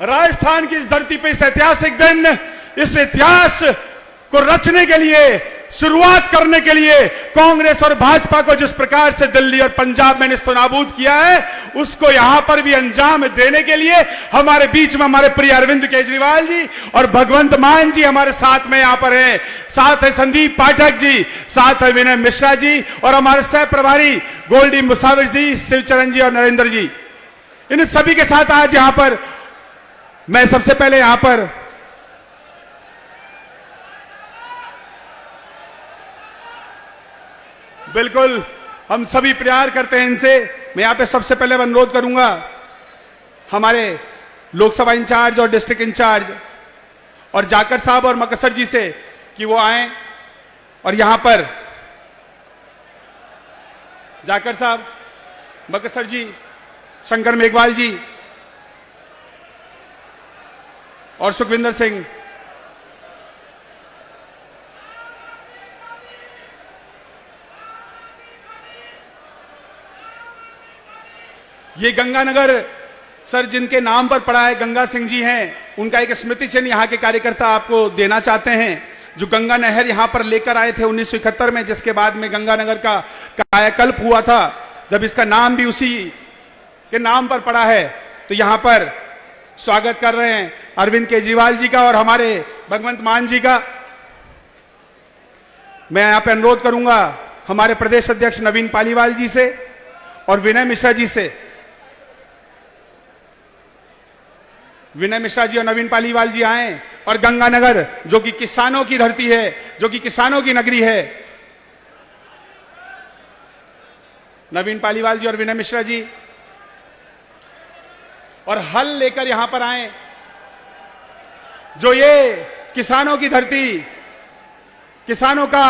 राजस्थान की इस धरती पे इस ऐतिहासिक दिन, इस इतिहास को रचने के लिए, शुरुआत करने के लिए कांग्रेस और भाजपा को जिस प्रकार से दिल्ली और पंजाब में निस्तनाबूद किया है, उसको यहां पर भी अंजाम देने के लिए हमारे बीच में हमारे प्रिय अरविंद केजरीवाल जी और भगवंत मान जी हमारे साथ में यहां पर हैं। साथ है संदीप पाठक जी, साथ है विनय मिश्रा जी और हमारे सह प्रभारी गोल्डी मुसाविर जी, शिवचरण जी और नरेंद्र जी। इन सभी के साथ आज यहां पर मैं सबसे पहले यहां पर बिल्कुल हम सभी प्यार करते हैं इनसे। मैं यहां पे सबसे पहले अनुरोध करूंगा हमारे लोकसभा इंचार्ज और डिस्ट्रिक्ट इंचार्ज और जाकर साहब और मकसर जी से कि वो आए और यहां पर जाकर साहब, मकसर जी, शंकर मेघवाल जी और सुखविंदर सिंह। ये गंगानगर सर जिनके नाम पर पड़ा है, गंगा सिंह जी हैं, उनका एक स्मृति चिन्ह यहाँ के कार्यकर्ता आपको देना चाहते हैं, जो गंगा नहर यहाँ पर लेकर आए थे 1971 में, जिसके बाद में गंगानगर का कायाकल्प हुआ था, जब इसका नाम भी उसी के नाम पर पड़ा है। तो यहाँ पर स्वागत कर रहे हैं अरविंद केजरीवाल जी का और हमारे भगवंत मान जी का। मैं यहाँ पे अनुरोध करूंगा हमारे प्रदेश अध्यक्ष नवीन पालीवाल जी से और विनय मिश्रा जी से। विनय मिश्रा जी और नवीन पालीवाल जी आए और गंगानगर जो कि किसानों की धरती है, जो कि किसानों की नगरी है, नवीन पालीवाल जी और विनय मिश्रा जी, और हल लेकर यहां पर आए, जो ये किसानों की धरती, किसानों का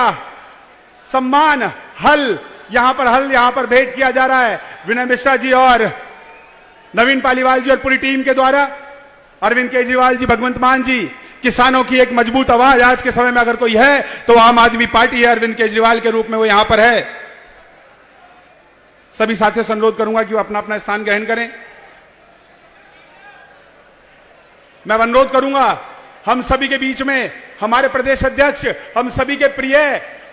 सम्मान, हल यहां पर भेंट किया जा रहा है विनय मिश्रा जी और नवीन पालीवाल जी और पूरी टीम के द्वारा। अरविंद केजरीवाल जी, भगवंत मान जी, किसानों की एक मजबूत आवाज आज के समय में अगर कोई है तो आम आदमी पार्टी है, अरविंद केजरीवाल के रूप में वो यहां पर है। सभी साथियों से अनुरोध करूंगा कि वो अपना अपना स्थान ग्रहण करें। मैं अनुरोध करूंगा हम सभी के बीच में हमारे प्रदेश अध्यक्ष, हम सभी के प्रिय,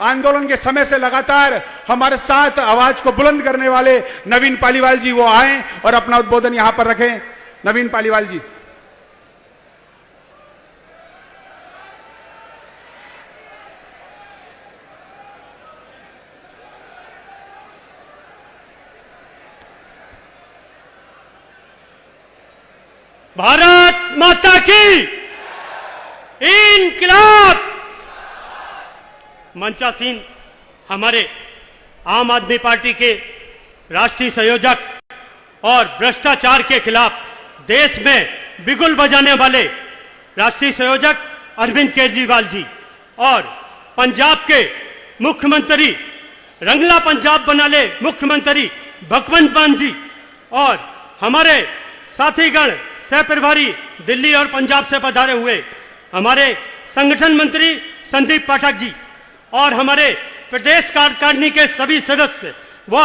आंदोलन के समय से लगातार हमारे साथ आवाज को बुलंद करने वाले नवीन पालीवाल जी वो आए और अपना उद्बोधन यहां पर रखें। नवीन पालीवाल जी। भारत माता की इनकलाब। मंचासीन हमारे आम आदमी पार्टी के राष्ट्रीय संयोजक और भ्रष्टाचार के खिलाफ देश में बिगुल बजाने वाले राष्ट्रीय संयोजक अरविंद केजरीवाल जी और पंजाब के मुख्यमंत्री, रंगला पंजाब बना ले मुख्यमंत्री भगवंत मान जी और हमारे साथीगण सह प्रभारी दिल्ली और पंजाब से पधारे हुए हमारे संगठन मंत्री संदीप पाठक जी और हमारे प्रदेश कार्यकारिणी के सभी सदस्य व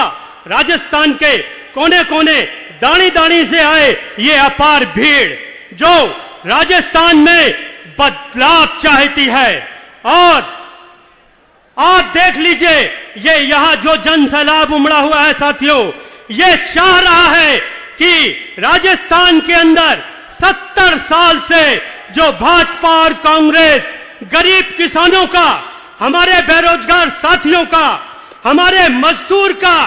राजस्थान के कोने कोने दानी दानी से आए ये अपार भीड़ जो राजस्थान में बदलाव चाहती है। और आप देख लीजिए ये यहाँ जो जन सैलाब उमड़ा हुआ है साथियों, ये चाह रहा है कि राजस्थान के अंदर 70 साल से जो भाजपा और कांग्रेस गरीब किसानों का, हमारे बेरोजगार साथियों का, हमारे मजदूर का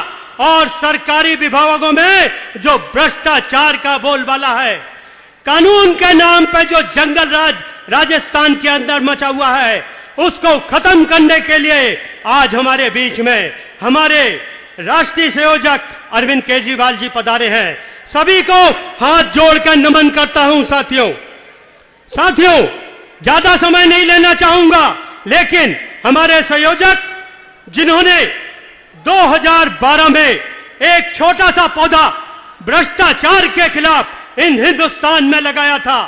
और सरकारी विभागों में जो भ्रष्टाचार का बोलबाला है, कानून के नाम पे जो जंगल राज राजस्थान के अंदर मचा हुआ है, उसको खत्म करने के लिए आज हमारे बीच में हमारे राष्ट्रीय संयोजक अरविंद केजरीवाल जी पधारे हैं। सभी को हाथ जोड़कर नमन करता हूं साथियों। ज्यादा समय नहीं लेना चाहूंगा, लेकिन हमारे संयोजक जिन्होंने 2012 में एक छोटा सा पौधा भ्रष्टाचार के खिलाफ इन हिंदुस्तान में लगाया था,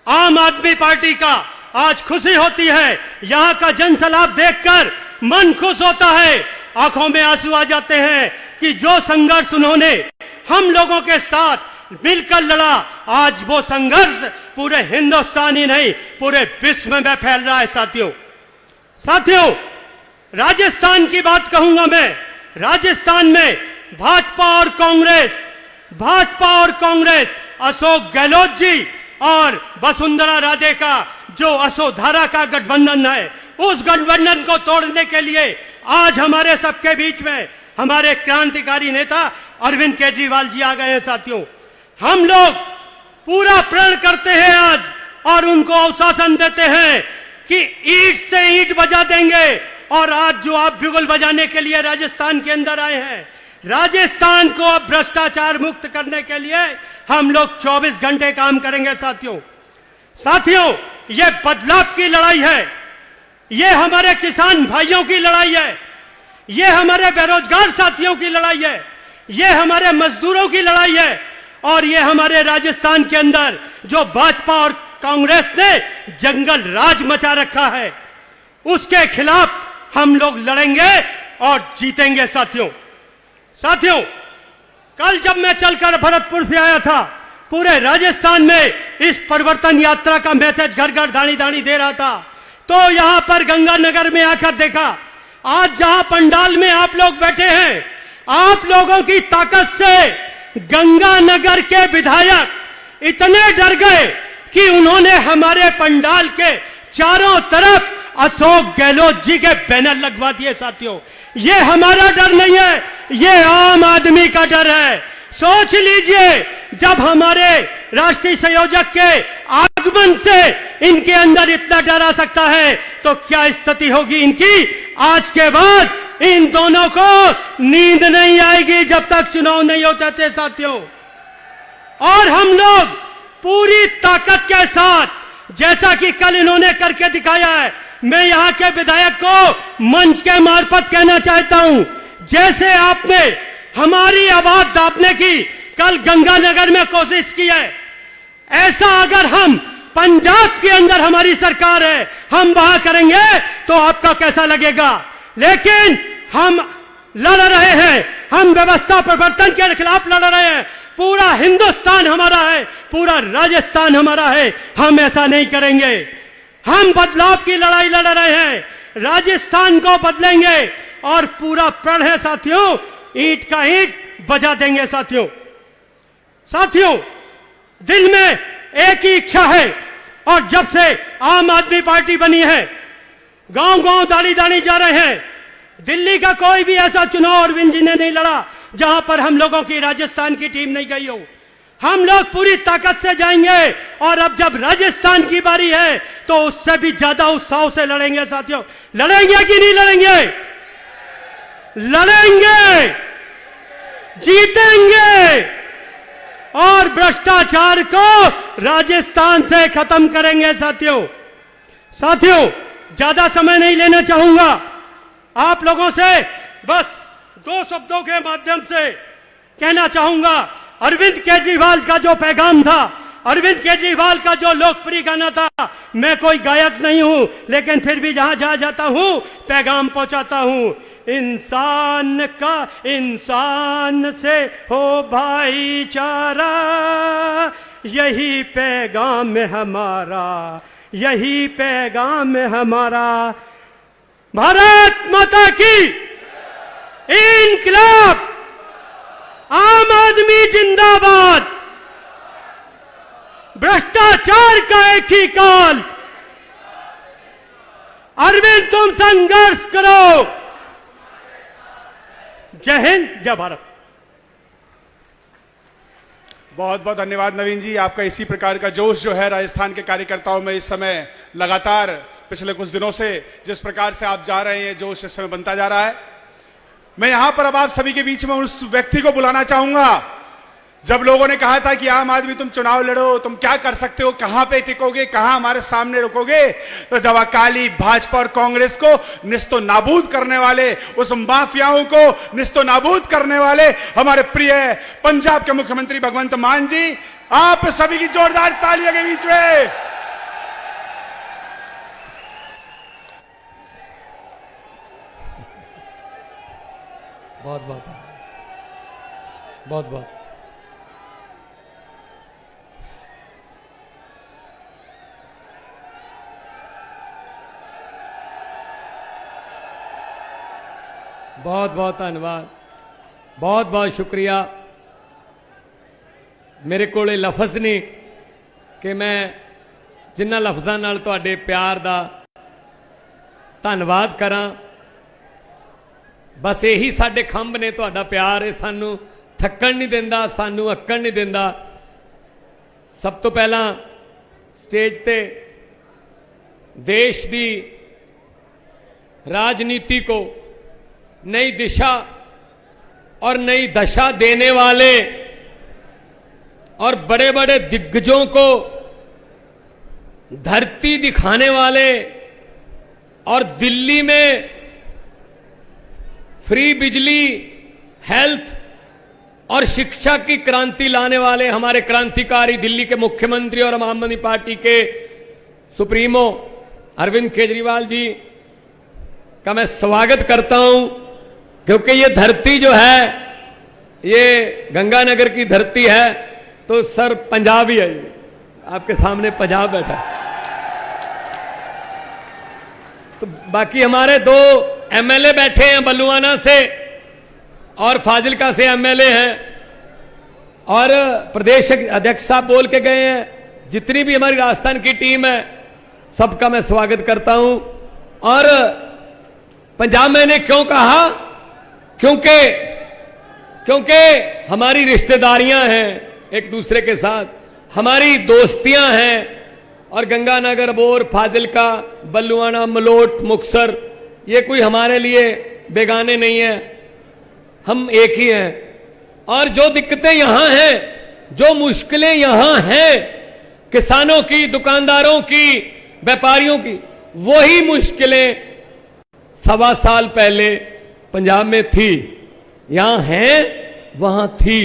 आम आदमी पार्टी का आज खुशी होती है। यहां का जनसैलाब देखकर मन खुश होता है, आंखों में आंसू आ जाते हैं कि जो संघर्ष उन्होंने हम लोगों के साथ मिलकर लड़ा, आज वो संघर्ष पूरे हिंदुस्तान ही नहीं पूरे विश्व में फैल रहा है। साथियों, राजस्थान की बात कहूंगा मैं। राजस्थान में भाजपा और कांग्रेस, अशोक गहलोत जी और वसुंधरा राजे का जो अशोधारा का गठबंधन है, उस गठबंधन को तोड़ने के लिए आज हमारे सबके बीच में हमारे क्रांतिकारी नेता अरविंद केजरीवाल जी आ गए हैं। साथियों, हम लोग पूरा प्रण करते हैं आज और उनको आश्वासन देते हैं कि ईंट से ईंट बजा देंगे। और आज जो आप बिगुल बजाने के लिए राजस्थान के अंदर आए हैं, राजस्थान को अब भ्रष्टाचार मुक्त करने के लिए हम लोग 24 घंटे काम करेंगे। साथियों, ये बदलाव की लड़ाई है, ये हमारे किसान भाइयों की लड़ाई है, ये हमारे बेरोजगार साथियों की लड़ाई है, ये हमारे मजदूरों की लड़ाई है और ये हमारे राजस्थान के अंदर जो भाजपा और कांग्रेस ने जंगल राज मचा रखा है, उसके खिलाफ हम लोग लड़ेंगे और जीतेंगे। साथियों, कल जब मैं चलकर भरतपुर से आया था, पूरे राजस्थान में इस परिवर्तन यात्रा का मैसेज घर घर दानी दानी दे रहा था, तो यहां पर गंगानगर में आकर देखा, आज जहां पंडाल में आप लोग बैठे हैं, आप लोगों की ताकत से गंगानगर के विधायक इतने डर गए कि उन्होंने हमारे पंडाल के चारों तरफ अशोक गहलोत जी के बैनर लगवा दिए। साथियों, ये हमारा डर नहीं है, ये आम आदमी का डर है। सोच लीजिए, जब हमारे राष्ट्रीय संयोजक के आगमन से इनके अंदर इतना डर आ सकता है, तो क्या स्थिति होगी इनकी। आज के बाद इन दोनों को नींद नहीं आएगी जब तक चुनाव नहीं हो जाते। साथियों, और हम लोग पूरी ताकत के साथ, जैसा कि कल इन्होंने करके दिखाया है, मैं यहां के विधायक को मंच के मार्फत कहना चाहता हूं, जैसे आपने हमारी आवाज दाबने की कल गंगानगर में कोशिश की है, ऐसा अगर हम पंजाब के अंदर हमारी सरकार है, हम वहां करेंगे तो आपका कैसा लगेगा। लेकिन हम लड़ रहे हैं, हम व्यवस्था परिवर्तन के खिलाफ लड़ रहे हैं। पूरा हिंदुस्तान हमारा है, पूरा राजस्थान हमारा है, हम ऐसा नहीं करेंगे। हम बदलाव की लड़ाई लड़ रहे हैं, राजस्थान को बदलेंगे और पूरा प्रण है साथियों, ईंट का ईंट बजा देंगे। साथियों, दिल में एक ही इच्छा है और जब से आम आदमी पार्टी बनी है, गांव गांव दानी दानी जा रहे हैं। दिल्ली का कोई भी ऐसा चुनाव अरविंद जी ने नहीं लड़ा जहां पर हम लोगों की राजस्थान की टीम नहीं गई हो। हम लोग पूरी ताकत से जाएंगे और अब जब राजस्थान की बारी है तो उससे भी ज्यादा उत्साह से लड़ेंगे। साथियों, लड़ेंगे कि नहीं लड़ेंगे? लड़ेंगे, जीतेंगे और भ्रष्टाचार को राजस्थान से खत्म करेंगे। साथियों, ज्यादा समय नहीं लेना चाहूंगा, आप लोगों से बस 2 शब्दों के माध्यम से कहना चाहूंगा। अरविंद केजरीवाल का जो पैगाम था, अरविंद केजरीवाल का जो लोकप्रिय गाना था, मैं कोई गायक नहीं हूं, लेकिन फिर भी जहां जहां जाता हूं पैगाम पहुंचाता हूं। इंसान का इंसान से हो भाईचारा, यही पैगाम है हमारा, यही पैगाम है हमारा। भारत माता की इंकलाब, आम आदमी जिंदाबाद, भ्रष्टाचार का एक ही काल। अरविंद, तुम संघर्ष करो। जय हिंद, जय भारत। बहुत बहुत धन्यवाद नवीन जी, आपका इसी प्रकार का जोश जो है राजस्थान के कार्यकर्ताओं में इस समय लगातार पिछले कुछ दिनों से जिस प्रकार से आप जा रहे हैं, जोश इस समय बनता जा रहा है। मैं यहां पर अब आप सभी के बीच में उस व्यक्ति को बुलाना चाहूंगा, जब लोगों ने कहा था कि आम आदमी तुम चुनाव लड़ो, तुम क्या कर सकते हो, कहां पे टिकोगे, कहां हमारे सामने रुकोगे, तो जब अकाली भाजपा और कांग्रेस को निस्तो नाबूद करने वाले, उस माफियाओं को निस्तो नाबूद करने वाले हमारे प्रिय पंजाब के मुख्यमंत्री भगवंत मान जी, आप सभी की जोरदार तालियों के बीच में बहुत बहुत बहुत बहुत बहुत बहुत धन्यवाद, बहुत बहुत शुक्रिया। मेरे को लफज नहीं कि मैं जिन्ना लफ्ज़ां नाल तुहाडे प्यार दा धन्नवाद करा। बस यही साडे खंभ ने, तुहाडा प्यार है, सानू थक्कण नहीं देंदा, सानू अक्कण नहीं देंदा। सब तो पहला स्टेज ते देश की राजनीति को नई दिशा और नई दशा देने वाले और बड़े बड़े दिग्गजों को धरती दिखाने वाले और दिल्ली में फ्री बिजली, हेल्थ और शिक्षा की क्रांति लाने वाले हमारे क्रांतिकारी दिल्ली के मुख्यमंत्री और आम आदमी पार्टी के सुप्रीमो अरविंद केजरीवाल जी का मैं स्वागत करता हूं, क्योंकि ये धरती जो है ये गंगानगर की धरती है। तो सर पंजाब ही है, आपके सामने पंजाब बैठा। तो बाकी हमारे दो एमएलए बैठे हैं बल्लुआना से और फाजिलका से एमएलए हैं, और प्रदेश अध्यक्ष साहब बोल के गए हैं। जितनी भी हमारी राजस्थान की टीम है सबका मैं स्वागत करता हूं। और पंजाब मैंने क्यों कहा, क्योंकि हमारी रिश्तेदारियां हैं एक दूसरे के साथ, हमारी दोस्तियां हैं, और गंगानगर, बोर, फाजिलका, बल्लुआना, मलोट, मुक्तसर ये कोई हमारे लिए बेगाने नहीं है, हम एक ही हैं। और जो दिक्कतें यहां हैं, जो मुश्किलें यहां हैं, किसानों की, दुकानदारों की, व्यापारियों की, वही मुश्किलें 1.25 साल पहले पंजाब में थी, यहां हैं, वहां थी,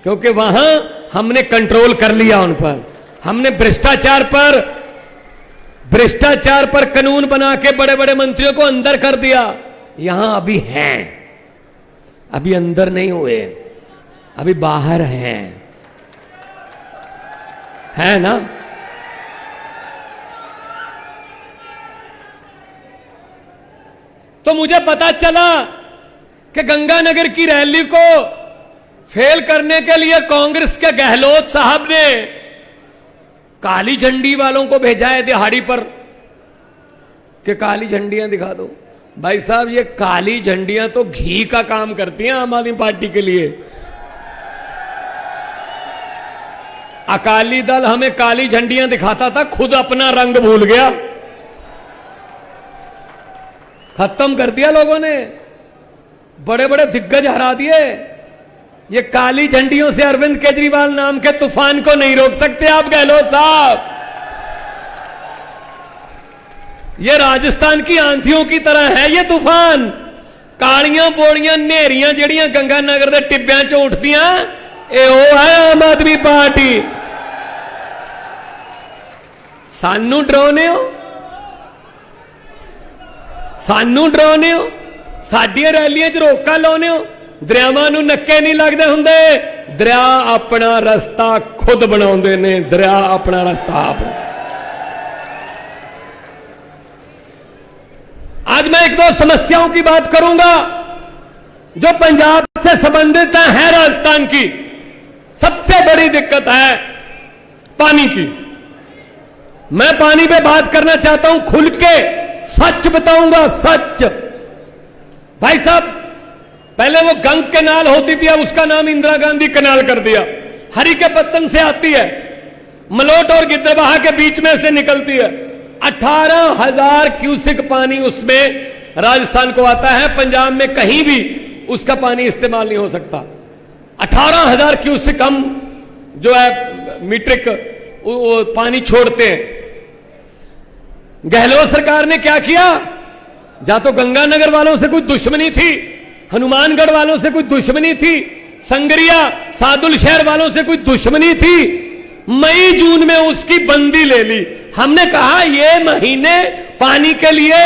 क्योंकि वहां हमने कंट्रोल कर लिया उन पर। हमने भ्रष्टाचार पर कानून बना के बड़े बड़े मंत्रियों को अंदर कर दिया। यहां अभी हैं, अभी अंदर नहीं हुए, अभी बाहर हैं, है ना। तो मुझे पता चला कि गंगानगर की रैली को फेल करने के लिए कांग्रेस के गहलोत साहब ने काली झंडी वालों को भेजा है दिहाड़ी पर कि काली झंडियां दिखा दो। भाई साहब, ये काली झंडियां तो घी का काम करती हैं आम आदमी पार्टी के लिए। अकाली दल हमें काली झंडियां दिखाता था, खुद अपना रंग भूल गया, खत्म कर दिया लोगों ने, बड़े बड़े दिग्गज हरा दिए। ये काली झंडियों से अरविंद केजरीवाल नाम के तूफान को नहीं रोक सकते आप गहलोत साहब। ये राजस्थान की आंधियों की तरह है ये तूफान। कालियां बोलियां नेरियां जड़ियां गंगानगर के टिब्बियां चों उठदियां, ये वो है आम आदमी पार्टी। सानू डराउने हो, सानू डराउने हो, साडियां रैलियां च रोका लाउने हो। दरियावां नूं नक्के नहीं लगदे हुंदे, दरिया अपना रस्ता खुद बनाउंदे ने, दरिया अपना रास्ता आप। आज मैं एक दो समस्याओं की बात करूंगा जो पंजाब से संबंधित है। राजस्थान की सबसे बड़ी दिक्कत है पानी की। मैं पानी पे बात करना चाहता हूं, खुल के सच बताऊंगा, सच। भाई साहब, पहले वो गंग कैनाल होती थी, अब उसका नाम इंदिरा गांधी कैनाल कर दिया। हरी के पत्तन से आती है, मलोट और गिद्धरबाहा के बीच में से निकलती है। 18,000 क्यूसेक पानी उसमें राजस्थान को आता है। पंजाब में कहीं भी उसका पानी इस्तेमाल नहीं हो सकता। 18,000 क्यूसेक हम जो है मीट्रिक पानी छोड़ते हैं। गहलोत सरकार ने क्या किया, या तो गंगानगर वालों से कोई दुश्मनी थी, हनुमानगढ़ वालों से कोई दुश्मनी थी, संगरिया सादुल शहर वालों से कोई दुश्मनी थी, मई जून में उसकी बंदी ले ली। हमने कहा ये महीने पानी के लिए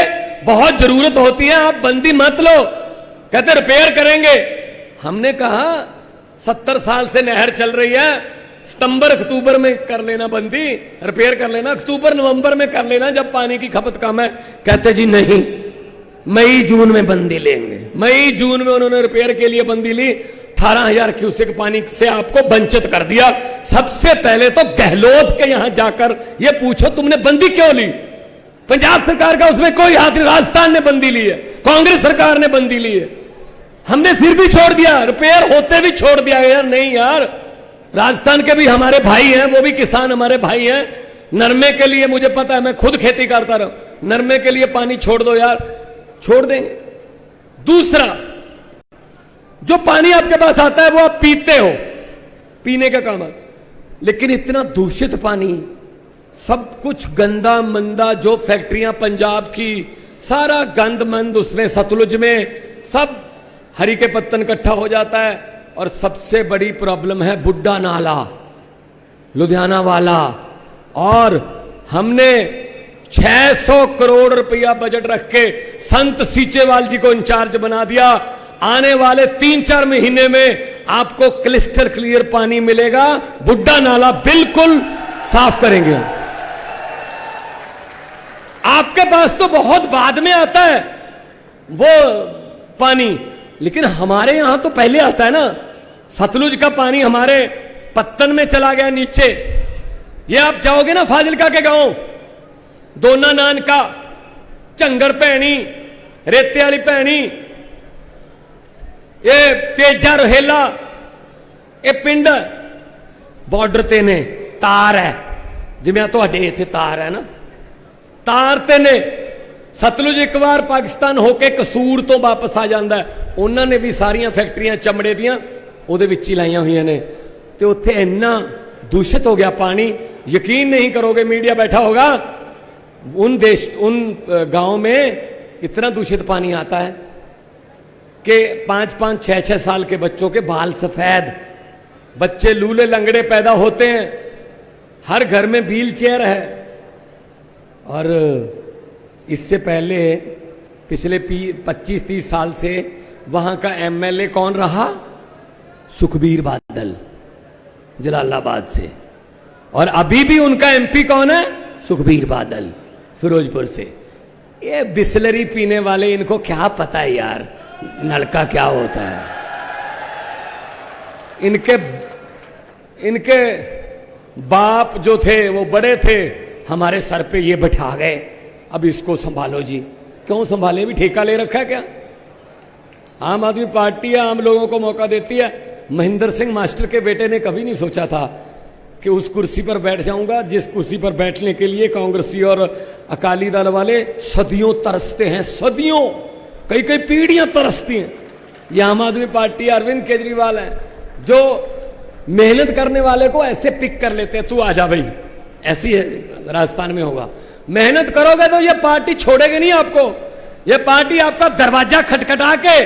बहुत जरूरत होती है, आप बंदी मत लो। कहते रिपेयर करेंगे। हमने कहा 70 साल से नहर चल रही है, सितंबर अक्टूबर में कर लेना बंदी, रिपेयर कर लेना, अक्टूबर नवंबर में कर लेना जब पानी की खपत कम है। कहते जी नहीं, मई जून में बंदी लेंगे। मई जून में उन्होंने रिपेयर के लिए बंदी ली, 18,000 क्यूसेक पानी से आपको वंचित कर दिया। सबसे पहले तो गहलोत के यहां जाकर ये पूछो तुमने बंदी क्यों ली। पंजाब सरकार का उसमें कोई हाथ नहीं, राजस्थान ने बंदी ली है, कांग्रेस सरकार ने बंदी ली है, हमने फिर भी छोड़ दिया, रिपेयर होते भी छोड़ दिया। यार नहीं यार, राजस्थान के भी हमारे भाई हैं, वो भी किसान हमारे भाई हैं। नरमे के लिए मुझे पता है, मैं खुद खेती करता रहा, नरमे के लिए पानी छोड़ दो यार, छोड़ देंगे। दूसरा, जो पानी आपके पास आता है वो आप पीते हो, पीने का काम आता, लेकिन इतना दूषित पानी, सब कुछ गंदा मंदा, जो फैक्ट्रियां पंजाब की, सारा गंद मंद उसमें सतलुज में सब हरी के पत्तन इकट्ठा हो जाता है। और सबसे बड़ी प्रॉब्लम है बुड्ढा नाला, लुधियाना वाला। और हमने 600 करोड़ रुपया बजट रख के संत सीचेवाल जी को इंचार्ज बना दिया। आने वाले 3-4 महीने में आपको क्लिस्टर क्लियर पानी मिलेगा, बुड्ढा नाला बिल्कुल साफ करेंगे। आपके पास तो बहुत बाद में आता है वो पानी, लेकिन हमारे यहां तो पहले आता है ना। सतलुज का पानी हमारे पत्तन में चला गया नीचे। ये आप जाओगे ना फाजिलका के गांव, दोना नान का, चंगर भैनी, रेते वाली भैनी, ये तेजा रोहेला, ये पिंड बॉर्डर ते ने, तार है जिवें तुहाडे इत्थे तार है ना, तार ते ने। सतलुज एक बार पाकिस्तान होके कसूर तो वापस आ जाता है। उन्होंने भी सारिया फैक्ट्रियां चमड़े दियां उहदे विच ही लाइयां हुई ने, तो उत्थे इन्ना दूषित हो गया पानी, यकीन नहीं करोगे, मीडिया बैठा होगा, उन गांव में इतना दूषित पानी आता है कि 5-5, 6-6 साल के बच्चों के बाल सफेद, बच्चे लूले लंगड़े पैदा होते हैं, हर घर में व्हील चेयर है। और इससे पहले पिछले 25-30 साल से वहां का एमएलए कौन रहा? सुखबीर बादल, जलालाबाद से। और अभी भी उनका एमपी कौन है? सुखबीर बादल, फिरोजपुर से। ये बिस्लरी पीने वाले, इनको क्या पता है यार नलका क्या होता है। इनके बाप जो थे वो बड़े थे, हमारे सर पे ये बैठा गए, अब इसको संभालो जी। क्यों संभाले? भी ठेका ले रखा है क्या? आम आदमी पार्टी है, आम लोगों को मौका देती है। महेंद्र सिंह मास्टर के बेटे ने कभी नहीं सोचा था कि उस कुर्सी पर बैठ जाऊंगा जिस कुर्सी पर बैठने के लिए कांग्रेसी और अकाली दल वाले सदियों तरसते हैं, सदियों, कई कई पीढ़ियां तरसती हैं। ये आम आदमी पार्टी, अरविंद केजरीवाल है, जो मेहनत करने वाले को ऐसे पिक कर लेते हैं, तू आजा भाई, ऐसी है राजस्थान में होगा। मेहनत करोगे तो ये पार्टी छोड़ेगी नहीं आपको। ये पार्टी आपका दरवाजा खटखटा के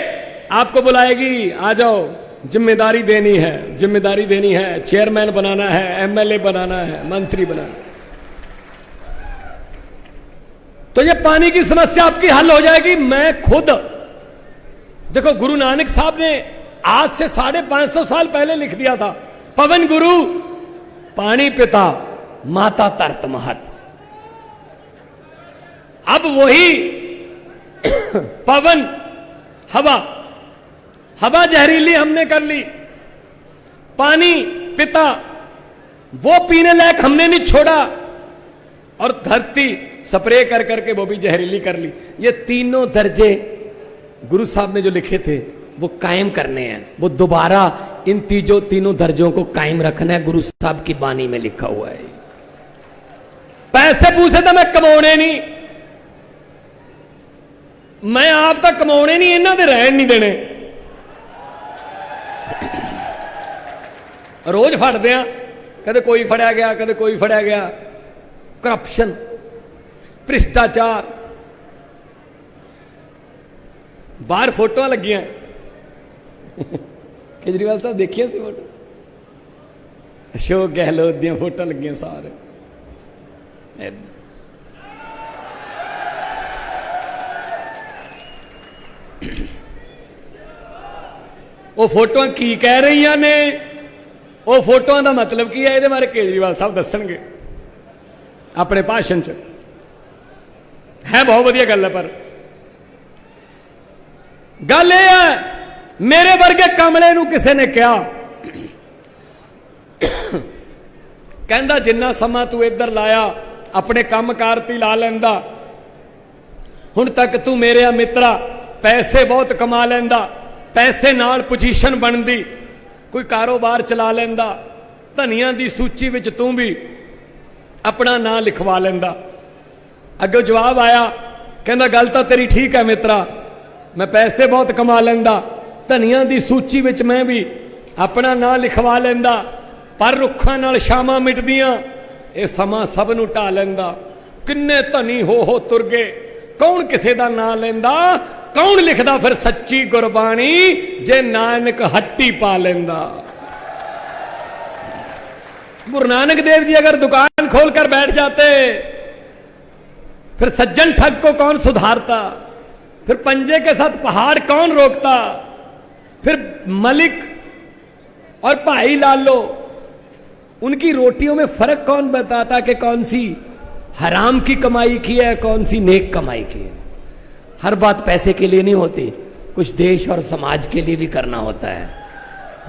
आपको बुलाएगी, आ जाओ, जिम्मेदारी देनी है, जिम्मेदारी देनी है, चेयरमैन बनाना है, एमएलए बनाना है, मंत्री बनाना है। तो ये पानी की समस्या आपकी हल हो जाएगी। मैं खुद देखो, गुरु नानक साहब ने आज से 550 साल पहले लिख दिया था, पवन गुरु पानी पिता माता तरत महत। अब वही पवन, हवा जहरीली हमने कर ली, पानी पिता वो पीने लायक हमने नहीं छोड़ा, और धरती स्प्रे कर करके वो भी जहरीली कर ली। ये तीनों दर्जे गुरु साहब ने जो लिखे थे वो कायम करने हैं, वो दोबारा इन तीनों दर्जों को कायम रखना है। गुरु साहब की बानी में लिखा हुआ है। पैसे पूछे तो मैं कमाने नहीं, मैं आप तक कमाने नहीं, इन्हों दे रहन नहीं देने। रोज फटते हैं, कदे कोई फड़िया गया, कदे कोई फड़िया गया। करप्शन, भ्रिष्टाचार, बाहर फोटो लगियां केजरीवाल साहब देखिए सी फोटो, अशोक गहलोत दी फोटो लगियां सारे। वो फोटो की कह रही ने, वो फोटो का मतलब की है, ये बारे केजरीवाल साहब दसणगे अपने भाषण च। है बहुत वधिया गल है, पर गल यह है, मेरे वर्गे कमले नूं किसी ने कहा, कहंदा जिन्ना समा तू इधर लाया अपने काम कार ती ला लैंदा, हुण तक तू मेरे मित्रा पैसे बहुत कमा लैंदा, पैसे नाल पोजीशन बनदी, कोई कारोबार चला लैंदा, धनिया दी सूची विच तू भी अपना नाम लिखवा लैंदा। अगों जवाब आया, कहंदा गल तां तेरी ठीक है मित्रा, मैं पैसे बहुत कमा लैंदा, धनिया दी सूची विच मैं भी अपना नाम लिखवा लैंदा, पर रुखां नाल शामां मिटदियां, ये समा सब नूं ढा लैंदा। किन्ने धनी हो तुर गए, कौन किसे दा नाम लैंदा, कौन लिखदा फिर सच्ची गुरबाणी, जे नानक हट्टी पा लैंदा। गुरु नानक देव जी अगर दुकान खोलकर बैठ जाते, फिर सज्जन ठग को कौन सुधारता, फिर पंजे के साथ पहाड़ कौन रोकता, फिर मलिक और भाई लालो उनकी रोटियों में फर्क कौन बताता कि कौन सी हराम की कमाई की है, कौन सी नेक कमाई की है। हर बात पैसे के लिए नहीं होती, कुछ देश और समाज के लिए भी करना होता है।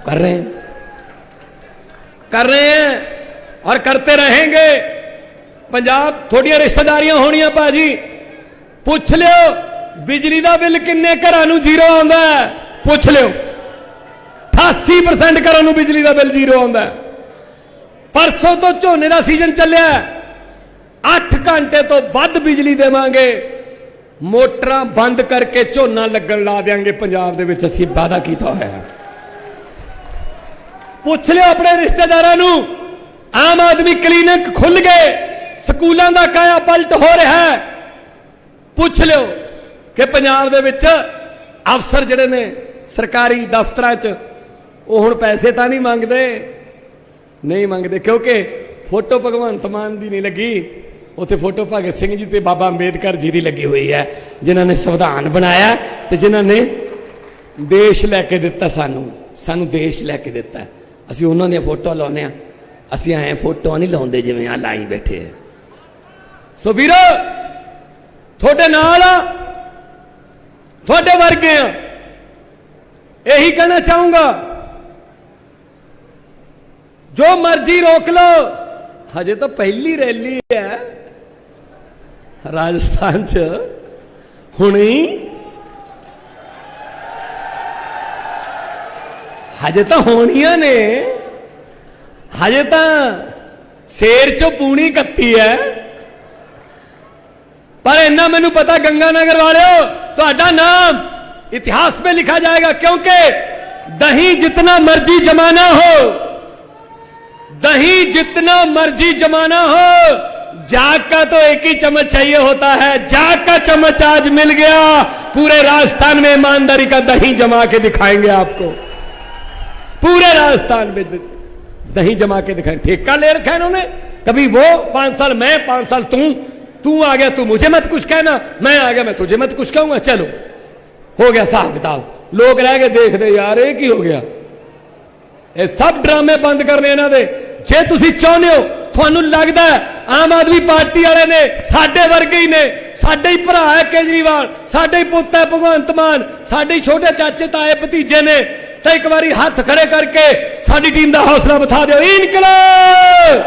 कर रहे हैं, कर रहे हैं और करते रहेंगे। पंजाब थोड़ियां रिश्तेदारियां होनियां भाजी, पूछ लियो बिजली का बिल किन्ने घरां नूं जीरो आउंदा है, पूछ लियो 88% घरां नूं बिजली का बिल जीरो आउंदा है। परसों तो झोने का सीजन चलिया, 8 घंटे तो वध बिजली देवांगे, मोटरां बंद करके झोना लगन ला देंगे पंजाब दे विच, असीं वादा कीता होया है। पूछ लियो अपने रिश्तेदारां नूं, आम आदमी क्लीनिक खुल गए, स्कूलों का काया पलट हो रहा है। पूछ लियो कि पंजाब दे विच अफसर जिहड़े ने सरकारी दफ्तरां च वो हुण पैसे तां नहीं मंगदे, नहीं मंगदे, क्योंकि फोटो भगवंत मान दी नहीं लगी, उत्थे फोटो भगत सिंह जी ते बाबा अंबेडकर जी की लगी हुई है, जिन्होंने संविधान बनाया ते जिन्होंने देश लैके दिता, सानू देश लैके दिता है। असीं उन्हां दी फोटो लाउने आ, असीं ऐ फोटो नहीं लाउंदे जिवें आ लाई बैठे है। सो वीरो थोड़े नाल थोड़े वर्गे आ, यही कहना चाहूंगा, जो मर्जी रोक लो, हजे तो पहली रैली है राजस्थान च, हुणी हजे तो होनिया ने, हजे तो शेर चो पूनी कत्ती है। पर इन्ना मैनू पता गंगानगर वालों, तुहाडा नाम इतिहास में लिखा जाएगा, क्योंकि दही जितना मर्जी जमाना हो, दही जितना मर्जी जमाना हो, जाग का तो एक ही चम्मच चाहिए होता है। जाग का चम्मच आज मिल गया, पूरे राजस्थान में ईमानदारी का दही जमा के दिखाएंगे आपको, पूरे राजस्थान में दही जमा के दिखाएंगे। ठेका ले रखा है इन्होंने, कभी वो 5 साल मैं, 5 साल तू आ गया, तू मुझे मत कुछ कहना, मैं आ गया मैं तुझे मत कुछ कहूंगा, चलो हो गया साहब किताब। लोग रह गए देख दे यार ये की हो गया। ये सब ड्रामे बंद करने इन्हां दे। जे तुसी चाहुंदे हो, तुहानूं लगदा है आम आदमी पार्टी वाले ने साडे वर्गे ही ने, साडे ही भरा है केजरीवाल, साडे ही पुत्त है भगवंत मान, साडे ही छोटे चाचे ताए भतीजे ने, तो एक बारी हाथ खड़े करके साडी टीम का हौसला बता दो। इनकलाब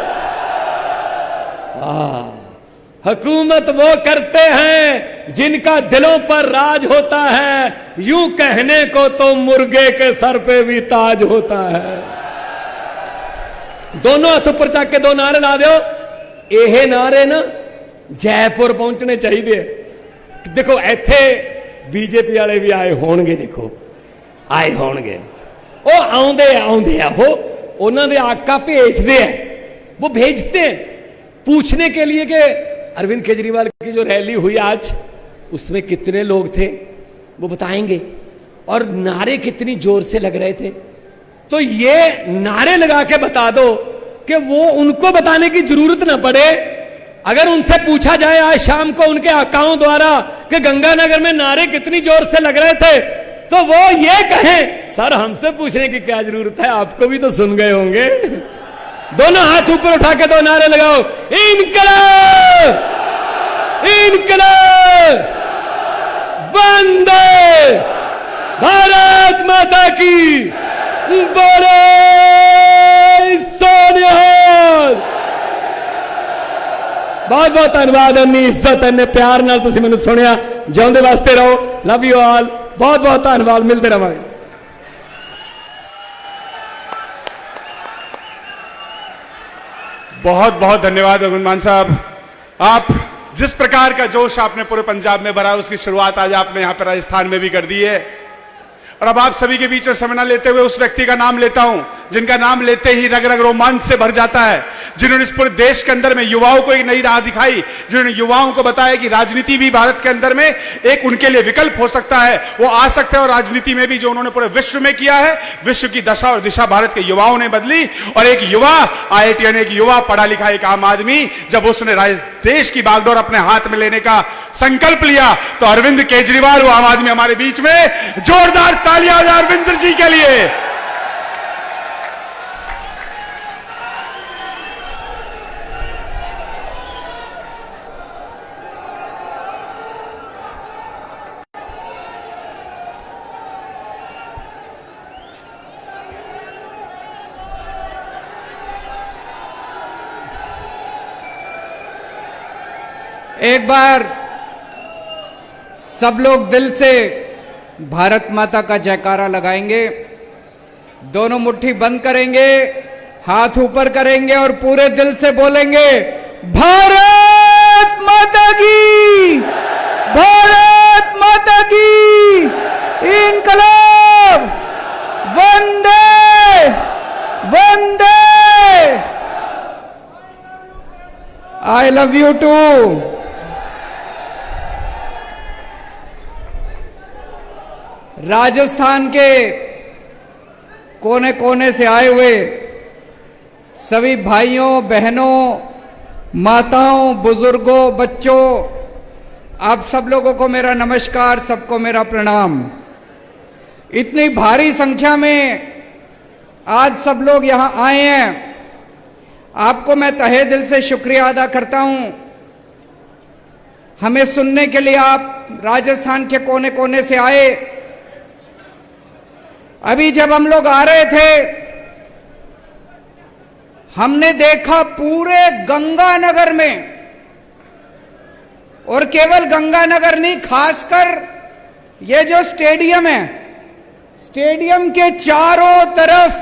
हुकूमत वो करते हैं जिनका दिलों पर राज होता है, यूं कहने को तो मुर्गे के सर पे भी ताज होता है। दोनों हाथ ऊपर चक के 2 नारे ला दो। यह नारे ना जयपुर पहुंचने चाहिए। देखो इत्थे बीजेपी वाले भी आए होंगे, देखो आए होंगे, वो आउंदे हो, उन्होंने आका भेजते हैं, वो भेजते हैं पूछने के लिए कि अरविंद केजरीवाल की जो रैली हुई आज, उसमें कितने लोग थे, वो बताएंगे, और नारे कितनी जोर से लग रहे थे। तो ये नारे लगा के बता दो कि वो उनको बताने की जरूरत ना पड़े। अगर उनसे पूछा जाए आज शाम को उनके आकाओं द्वारा कि गंगानगर में नारे कितनी जोर से लग रहे थे, तो वो ये कहें सर हमसे पूछने की क्या जरूरत है, आपको भी तो सुन गए होंगे। दोनों हाथ ऊपर उठा के 2 नारे लगाओ। इनकलाब, इनकलाब, वंदे भारत माता की बोले सोनिहाल। बहुत बहुत धन्यवाद अन्नी इज्जत अन्ने प्यार नाल तुसीं मैनूं सुनिया। जिउंदे वास्ते रहो। Love you all. बहुत बहुत धन्यवाद। मिलते रहांगे। बहुत बहुत धन्यवाद भगवंत मान साहब। आप जिस प्रकार का जोश आपने पूरे पंजाब में भरा, उसकी शुरुआत आज आपने यहां पर राजस्थान में भी कर दी है। और अब आप सभी के बीच में समय लेते हुए उस व्यक्ति का नाम लेता हूं जिनका नाम लेते ही रग रग रोमांच से भर जाता है, जिन्होंने इस पूरे देश के अंदर में युवाओं को एक नई राह दिखाई, जिन्होंने युवाओं को बताया कि राजनीति भी भारत के अंदर में एक उनके लिए विकल्प हो सकता है, वो आ सकते हैं। और राजनीति में भी जो उन्होंने पूरे विश्व में किया है, विश्व की दशा और दिशा भारत के युवाओं ने बदली। और एक युवा IITian, एक युवा पढ़ा लिखा एक आम आदमी, जब उसने देश की बागडोर अपने हाथ में लेने का संकल्प लिया, तो अरविंद केजरीवाल, वो आम आदमी हमारे बीच में। जोरदार तालियां अरविंद जी के लिए। एक बार सब लोग दिल से भारत माता का जयकारा लगाएंगे। दोनों मुट्ठी बंद करेंगे, हाथ ऊपर करेंगे और पूरे दिल से बोलेंगे, भारत माता की, भारत माता की, इंकलाब, वंदे वंदे। I love you too. Rajasthan के कोने कोने से आए हुए सभी भाइयों बहनों, माताओं, बुजुर्गों, बच्चों, आप सब लोगों को मेरा नमस्कार, सबको मेरा प्रणाम। इतनी भारी संख्या में आज सब लोग यहां आए हैं, आपको मैं तहे दिल से शुक्रिया अदा करता हूं। हमें सुनने के लिए आप राजस्थान के कोने कोने से आए। अभी जब हम लोग आ रहे थे, हमने देखा पूरे गंगानगर में, और केवल गंगानगर नहीं, खासकर ये जो स्टेडियम है, स्टेडियम के चारों तरफ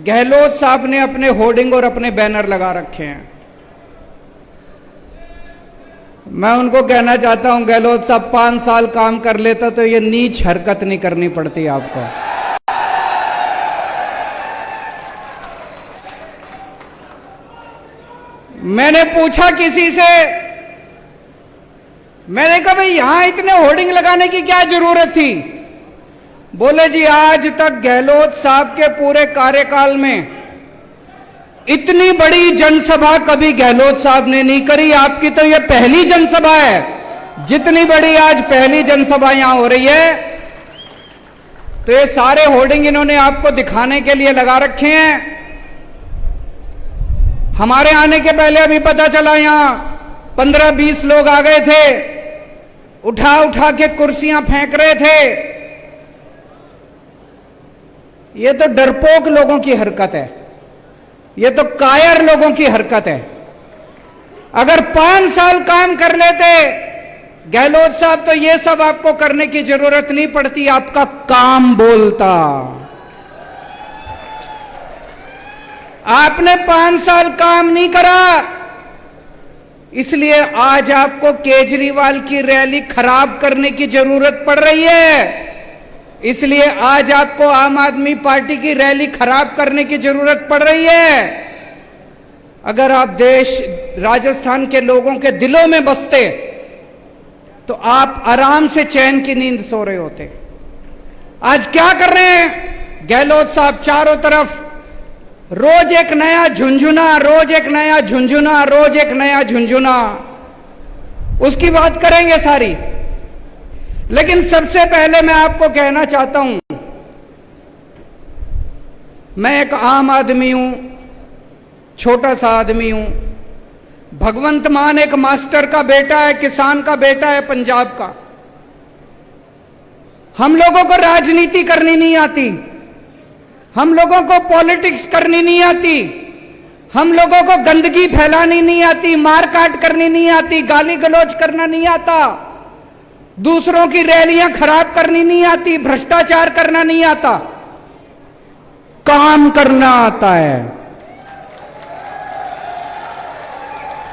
गहलोत साहब ने अपने होर्डिंग और अपने बैनर लगा रखे हैं। मैं उनको कहना चाहता हूं, गहलोत साहब 5 साल काम कर लेता तो ये नीच हरकत नहीं करनी पड़ती आपको। मैंने पूछा किसी से, मैंने कहा भाई यहां इतने होर्डिंग लगाने की क्या जरूरत थी? बोले जी आज तक गहलोत साहब के पूरे कार्यकाल में इतनी बड़ी जनसभा कभी गहलोत साहब ने नहीं करी। आपकी तो ये पहली जनसभा है। जितनी बड़ी आज पहली जनसभा यहां हो रही है, तो ये सारे होर्डिंग इन्होंने आपको दिखाने के लिए लगा रखे हैं। हमारे आने के पहले अभी पता चला यहां 15-20 लोग आ गए थे, उठा उठा के कुर्सियां फेंक रहे थे। ये तो डरपोक लोगों की हरकत है, ये तो कायर लोगों की हरकत है। अगर 5 साल काम कर लेते गहलोत साहब, तो ये सब आपको करने की जरूरत नहीं पड़ती, आपका काम बोलता। आपने 5 साल काम नहीं करा, इसलिए आज आपको केजरीवाल की रैली खराब करने की जरूरत पड़ रही है। इसलिए आज आपको आम आदमी पार्टी की रैली खराब करने की जरूरत पड़ रही है। अगर आप राजस्थान के लोगों के दिलों में बसते, तो आप आराम से चैन की नींद सो रहे होते। आज क्या कर रहे हैं गहलोत साहब? चारों तरफ रोज एक नया झुंझुना, रोज एक नया झुंझुना, रोज एक नया झुंझुना। उसकी बात करेंगे सारी, लेकिन सबसे पहले मैं आपको कहना चाहता हूं, मैं एक आम आदमी हूं, छोटा सा आदमी हूं। भगवंत मान एक मास्टर का बेटा है, किसान का बेटा है पंजाब का। हम लोगों को राजनीति करनी नहीं आती, हम लोगों को पॉलिटिक्स करनी नहीं आती, हम लोगों को गंदगी फैलानी नहीं आती, मारकाट करनी नहीं आती, गाली गलौज करना नहीं आता, दूसरों की रैलियां खराब करनी नहीं आती, भ्रष्टाचार करना नहीं आता, काम करना आता है।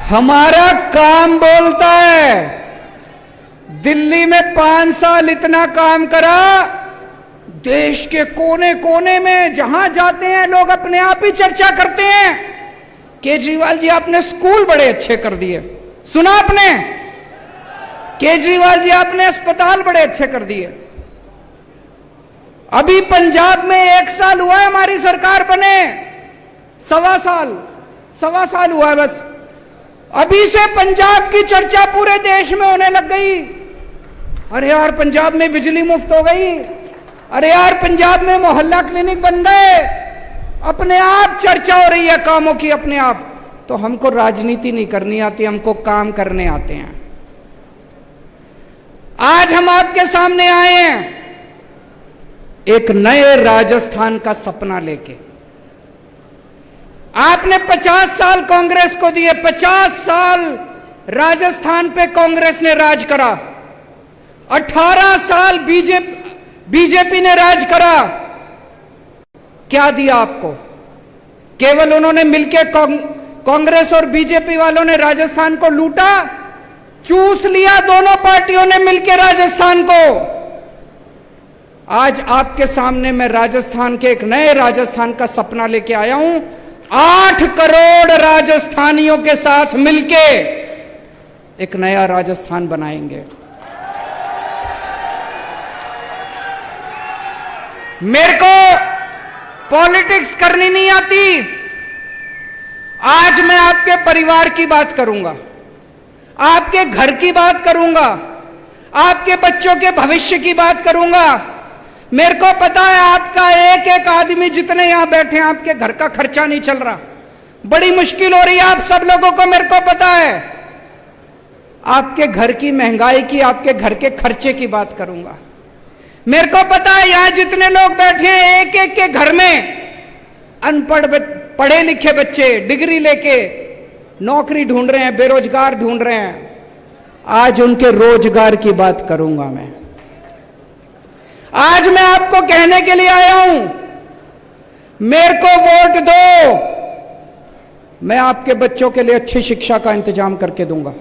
हमारा काम बोलता है। दिल्ली में 5 साल इतना काम करा, देश के कोने कोने में जहां जाते हैं लोग अपने आप ही चर्चा करते हैं, केजरीवाल जी आपने स्कूल बड़े अच्छे कर दिए। सुना आपने? केजरीवाल जी आपने अस्पताल बड़े अच्छे कर दिए। अभी पंजाब में 1 साल हुआ है हमारी सरकार बने, सवा साल हुआ है बस। अभी से पंजाब की चर्चा पूरे देश में होने लग गई। अरे यार पंजाब में बिजली मुफ्त हो गई, अरे यार पंजाब में मोहल्ला क्लिनिक बन गए, अपने आप चर्चा हो रही है कामों की अपने आप। तो हमको राजनीति नहीं करनी आती, हमको काम करने आते हैं। आज हम आपके सामने आए हैं एक नए राजस्थान का सपना लेके। आपने 50 साल कांग्रेस को दिए, 50 साल राजस्थान पे कांग्रेस ने राज करा, 18 साल बीजेपी ने राज करा। क्या दिया आपको? केवल उन्होंने मिलकर कांग्रेस और बीजेपी वालों ने राजस्थान को लूटा, चूस लिया दोनों पार्टियों ने मिलकर राजस्थान को। आज आपके सामने मैं राजस्थान के एक नए राजस्थान का सपना लेके आया हूं। 8 करोड़ राजस्थानियों के साथ मिलके एक नया राजस्थान बनाएंगे। मेरे को पॉलिटिक्स करनी नहीं आती। आज मैं आपके परिवार की बात करूंगा, आपके घर की बात करूंगा, आपके बच्चों के भविष्य की बात करूंगा। मेरे को पता है आपका एक एक आदमी जितने यहां बैठे हैं आपके घर का खर्चा नहीं चल रहा, बड़ी मुश्किल हो रही है आप सब लोगों को, मेरे को पता है। आपके घर की महंगाई की, आपके घर के खर्चे की बात करूंगा। मेरे को पता है यहां जितने लोग बैठे हैं एक एक के घर में अनपढ़ पढ़े लिखे बच्चे डिग्री लेके नौकरी ढूंढ रहे हैं, बेरोजगार ढूंढ रहे हैं। आज उनके रोजगार की बात करूंगा मैं। आज मैं आपको कहने के लिए आया हूं, मेरे को वोट दो, मैं आपके बच्चों के लिए अच्छी शिक्षा का इंतजाम करके दूंगा।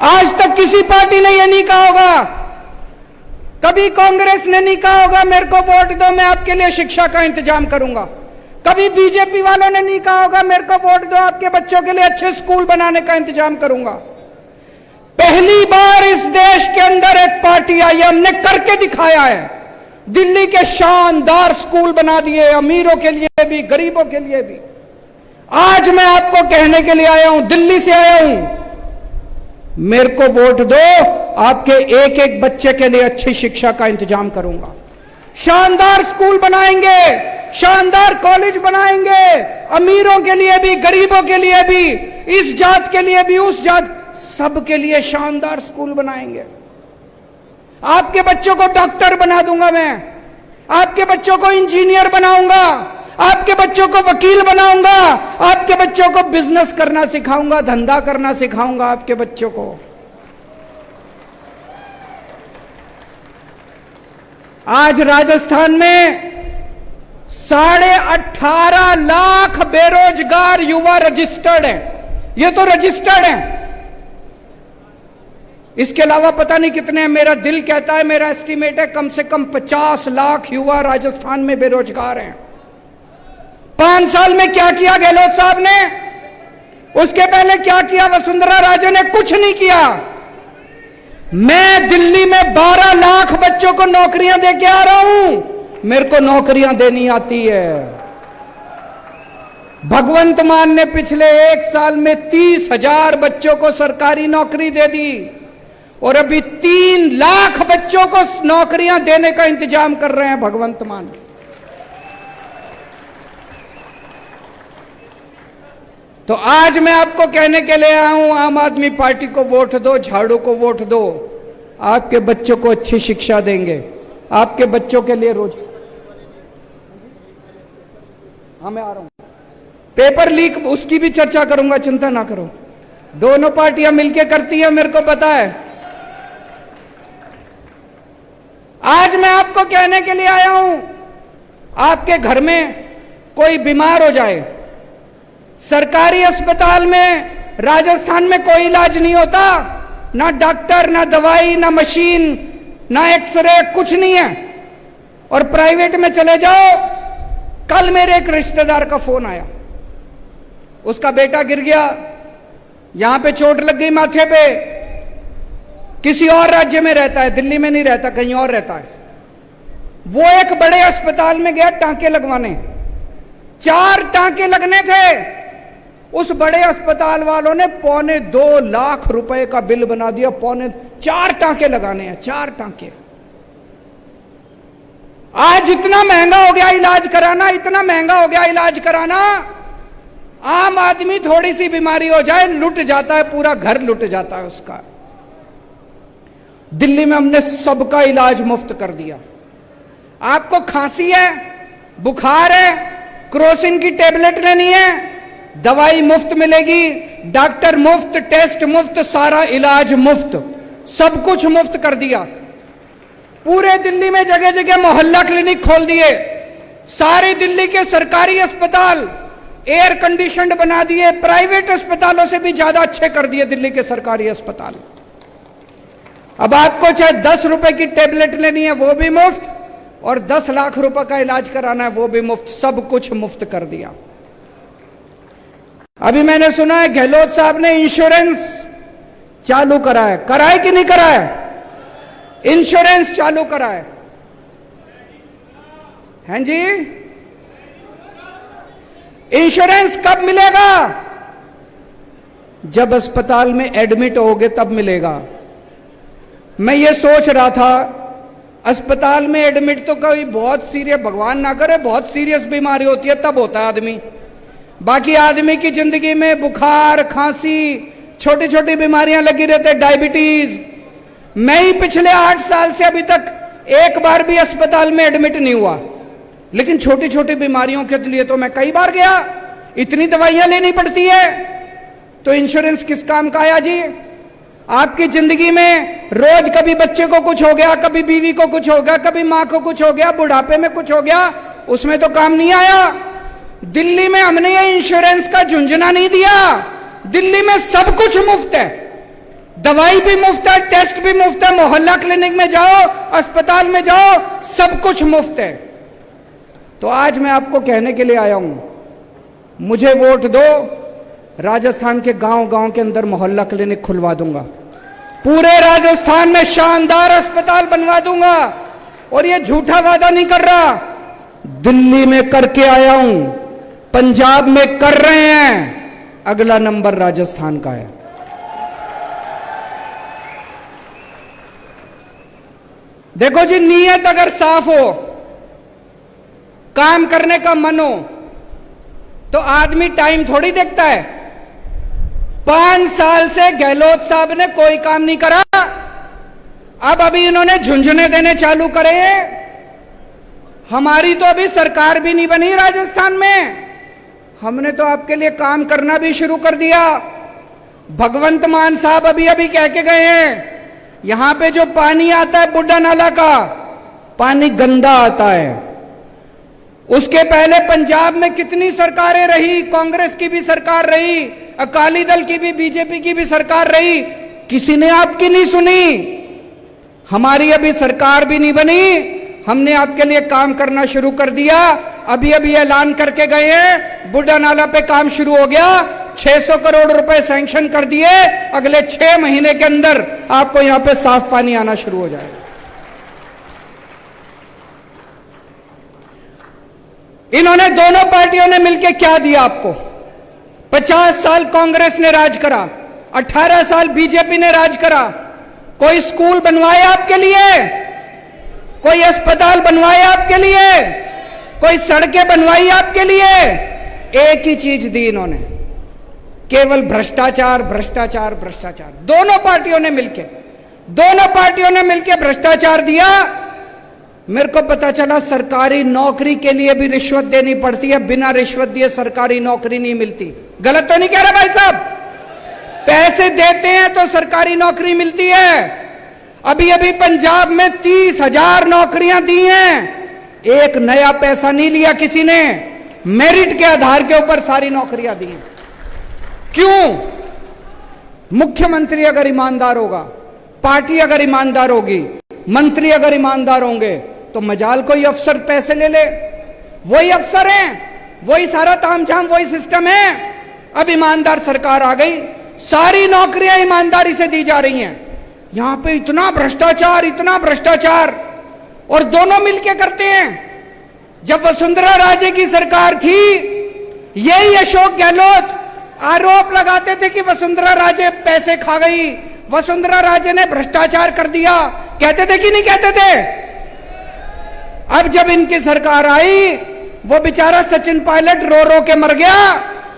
आज तक किसी पार्टी ने यह नहीं कहा होगा, कभी कांग्रेस ने नहीं कहा होगा मेरे को वोट दो मैं आपके लिए शिक्षा का इंतजाम करूंगा। कभी बीजेपी वालों ने नहीं कहा होगा मेरे को वोट दो आपके बच्चों के लिए अच्छे स्कूल बनाने का इंतजाम करूंगा। पहली बार इस देश के अंदर एक पार्टी आई, हमने करके दिखाया है। दिल्ली के शानदार स्कूल बना दिए, अमीरों के लिए भी गरीबों के लिए भी। आज मैं आपको कहने के लिए आया हूं, दिल्ली से आया हूं, मेरे को वोट दो, आपके एक एक बच्चे के लिए अच्छी शिक्षा का इंतजाम करूंगा। शानदार स्कूल बनाएंगे, शानदार कॉलेज बनाएंगे, अमीरों के लिए भी गरीबों के लिए भी, इस जात के लिए भी उस जात, सबके लिए शानदार स्कूल बनाएंगे। आपके बच्चों को डॉक्टर बना दूंगा मैं, आपके बच्चों को इंजीनियर बनाऊंगा, आपके बच्चों को वकील बनाऊंगा, आपके बच्चों को बिजनेस करना सिखाऊंगा, धंधा करना सिखाऊंगा आपके बच्चों को। आज राजस्थान में 18.5 लाख बेरोजगार युवा रजिस्टर्ड हैं। ये तो रजिस्टर्ड हैं, इसके अलावा पता नहीं कितने हैं। मेरा दिल कहता है, मेरा एस्टीमेट है कम से कम 50 लाख युवा राजस्थान में बेरोजगार हैं। 5 साल में क्या किया गहलोत साहब ने, उसके पहले क्या किया वसुंधरा राजे ने? कुछ नहीं किया। मैं दिल्ली में 12 लाख बच्चों को नौकरियां देके आ रहा हूं, मेरे को नौकरियां देनी आती है। भगवंत मान ने पिछले 1 साल में 30,000 बच्चों को सरकारी नौकरी दे दी और अभी 3 लाख बच्चों को नौकरियां देने का इंतजाम कर रहे हैं भगवंत मान। तो आज मैं आपको कहने के लिए आया हूं, आम आदमी पार्टी को वोट दो, झाड़ू को वोट दो। आपके बच्चों को अच्छी शिक्षा देंगे, आपके बच्चों के लिए रोज। हाँ मैं आ रहा हूं, पेपर लीक उसकी भी चर्चा करूंगा, चिंता ना करो। दोनों पार्टियां मिलकर करती हैं, मेरे को पता है। आज मैं आपको कहने के लिए आया हूं, आपके घर में कोई बीमार हो जाए, सरकारी अस्पताल में राजस्थान में कोई इलाज नहीं होता, ना डॉक्टर, ना दवाई, ना मशीन, ना एक्सरे, कुछ नहीं है। और प्राइवेट में चले जाओ, कल मेरे एक रिश्तेदार का फोन आया, उसका बेटा गिर गया, यहां पे चोट लग गई माथे पे, किसी और राज्य में रहता है, दिल्ली में नहीं रहता, कहीं और रहता है। वो एक बड़े अस्पताल में गया टांके लगवाने, 4 टांके लगने थे। उस बड़े अस्पताल वालों ने 2.25 लाख रुपए का बिल बना दिया, 4 टांके लगाने हैं, 4 टांके। आज इतना महंगा हो गया इलाज कराना, इतना महंगा हो गया इलाज कराना। आम आदमी थोड़ी सी बीमारी हो जाए लुट जाता है, पूरा घर लुट जाता है उसका। दिल्ली में हमने सबका इलाज मुफ्त कर दिया। आपको खांसी है, बुखार है, क्रोसिन की टेबलेट लेनी है, दवाई मुफ्त मिलेगी, डॉक्टर मुफ्त, टेस्ट मुफ्त, सारा इलाज मुफ्त, सब कुछ मुफ्त कर दिया। पूरे दिल्ली में जगह जगह मोहल्ला क्लिनिक खोल दिए, सारी दिल्ली के सरकारी अस्पताल एयर कंडीशनड बना दिए, प्राइवेट अस्पतालों से भी ज्यादा अच्छे कर दिए दिल्ली के सरकारी अस्पताल। अब आपको चाहे 10 रुपए की टेबलेट लेनी है वो भी मुफ्त, और 10 लाख रुपए का इलाज कराना है वो भी मुफ्त, सब कुछ मुफ्त कर दिया। अभी मैंने सुना है गहलोत साहब ने इंश्योरेंस चालू करा है, कराए कि नहीं कराए? इंश्योरेंस चालू करा है, हैं जी? इंश्योरेंस कब मिलेगा? जब अस्पताल में एडमिट होगे तब मिलेगा। मैं ये सोच रहा था, अस्पताल में एडमिट तो कोई बहुत सीरियस, भगवान ना करे, बहुत सीरियस बीमारी होती है तब होता है आदमी। बाकी आदमी की जिंदगी में बुखार, खांसी, छोटी छोटी बीमारियां लगी रहती है, डायबिटीज। मैं ही पिछले 8 साल से अभी तक एक बार भी अस्पताल में एडमिट नहीं हुआ, लेकिन छोटी छोटी बीमारियों के लिए तो मैं कई बार गया। इतनी दवाइयां लेनी पड़ती है, तो इंश्योरेंस किस काम का आया जी? आपकी जिंदगी में रोज कभी बच्चे को कुछ हो गया, कभी बीवी को कुछ हो गया, कभी मां को कुछ हो गया, बुढ़ापे में कुछ हो गया, उसमें तो काम नहीं आया। दिल्ली में हमने ये इंश्योरेंस का झुंझुना नहीं दिया। दिल्ली में सब कुछ मुफ्त है, दवाई भी मुफ्त है, टेस्ट भी मुफ्त है, मोहल्ला क्लिनिक में जाओ, अस्पताल में जाओ, सब कुछ मुफ्त है। तो आज मैं आपको कहने के लिए आया हूं, मुझे वोट दो, राजस्थान के गांव गांव के अंदर मोहल्ला क्लिनिक खुलवा दूंगा, पूरे राजस्थान में शानदार अस्पताल बनवा दूंगा। और ये झूठा वादा नहीं कर रहा, दिल्ली में करके आया हूं, पंजाब में कर रहे हैं, अगला नंबर राजस्थान का है। देखो जी, नीयत अगर साफ हो, काम करने का मन हो, तो आदमी टाइम थोड़ी देखता है। 5 साल से गहलोत साहब ने कोई काम नहीं करा, अब अभी इन्होंने झुंझुने देने चालू करे हैं। हमारी तो अभी सरकार भी नहीं बनी राजस्थान में, हमने तो आपके लिए काम करना भी शुरू कर दिया। भगवंत मान साहब अभी अभी कह के गए हैं, यहां पे जो पानी आता है बुड्ढा नाला का, पानी गंदा आता है। उसके पहले पंजाब में कितनी सरकारें रही, कांग्रेस की भी सरकार रही, अकाली दल की भी, बीजेपी की भी सरकार रही, किसी ने आपकी नहीं सुनी। हमारी अभी सरकार भी नहीं बनी, हमने आपके लिए काम करना शुरू कर दिया। अभी अभी ऐलान करके गए हैं, बुड्ढा नाला पे काम शुरू हो गया, 600 करोड़ रुपए सैंक्शन कर दिए, अगले 6 महीने के अंदर आपको यहां पे साफ पानी आना शुरू हो जाएगा। इन्होंने दोनों पार्टियों ने मिलकर क्या दिया आपको? 50 साल कांग्रेस ने राज करा, 18 साल बीजेपी ने राज करा। कोई स्कूल बनवाए आपके लिए? कोई अस्पताल बनवाए आपके लिए? कोई सड़कें बनवाई आपके लिए? एक ही चीज दी इन्होंने, केवल भ्रष्टाचार, भ्रष्टाचार, भ्रष्टाचार। दोनों पार्टियों ने मिलकर दोनों पार्टियों ने मिलकर भ्रष्टाचार दिया। मेरे को पता चला सरकारी नौकरी के लिए भी रिश्वत देनी पड़ती है, बिना रिश्वत दिए सरकारी नौकरी नहीं मिलती। गलत तो नहीं कह रहा भाई साहब? पैसे देते हैं तो सरकारी नौकरी मिलती है। अभी अभी पंजाब में 30,000 नौकरियां दी हैं, एक नया पैसा नहीं लिया किसी ने, मेरिट के आधार के ऊपर सारी नौकरियां दी हैं। क्यों? मुख्यमंत्री अगर ईमानदार होगा, पार्टी अगर ईमानदार होगी, मंत्री अगर ईमानदार होंगे, तो मजाल कोई अफसर पैसे ले ले। वही अफसर हैं, वही सारा तामझाम, वही सिस्टम है। अब ईमानदार सरकार आ गई, सारी नौकरियां ईमानदारी से दी जा रही हैं। यहां पे इतना भ्रष्टाचार, इतना भ्रष्टाचार, और दोनों मिलके करते हैं। जब वसुंधरा राजे की सरकार थी, यही अशोक गहलोत आरोप लगाते थे कि वसुंधरा राजे पैसे खा गई, वसुंधरा राजे ने भ्रष्टाचार कर दिया। कहते थे कि नहीं कहते थे? अब जब इनकी सरकार आई, वो बेचारा सचिन पायलट रो रो के मर गया।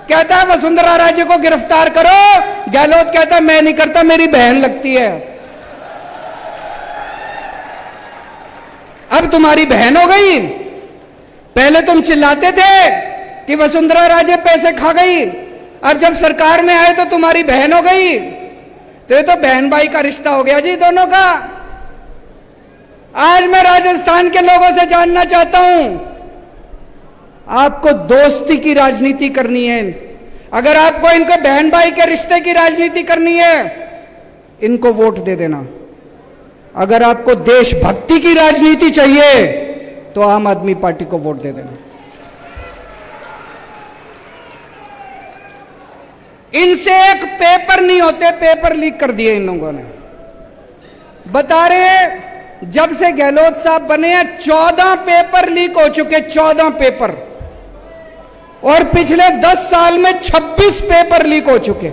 कहता है वसुंधरा राजे को गिरफ्तार करो। गहलोत कहता है मैं नहीं करता, मेरी बहन लगती है। अब तुम्हारी बहन हो गई। पहले तुम चिल्लाते थे कि वसुंधरा राजे पैसे खा गई, अब जब सरकार में आए तो तुम्हारी बहन हो गई। तो ये तो बहन भाई का रिश्ता हो गया जी दोनों का। आज मैं राजस्थान के लोगों से जानना चाहता हूं, आपको दोस्ती की राजनीति करनी है, अगर आपको इनको बहन भाई के रिश्ते की राजनीति करनी है, इनको वोट दे देना। अगर आपको देशभक्ति की राजनीति चाहिए तो आम आदमी पार्टी को वोट दे देना। इनसे एक पेपर नहीं होते, पेपर लीक कर दिए इन लोगों ने। बता रहे जब से गहलोत साहब बने हैं 14 पेपर लीक हो चुके, 14 पेपर, और पिछले 10 साल में 26 पेपर लीक हो चुके।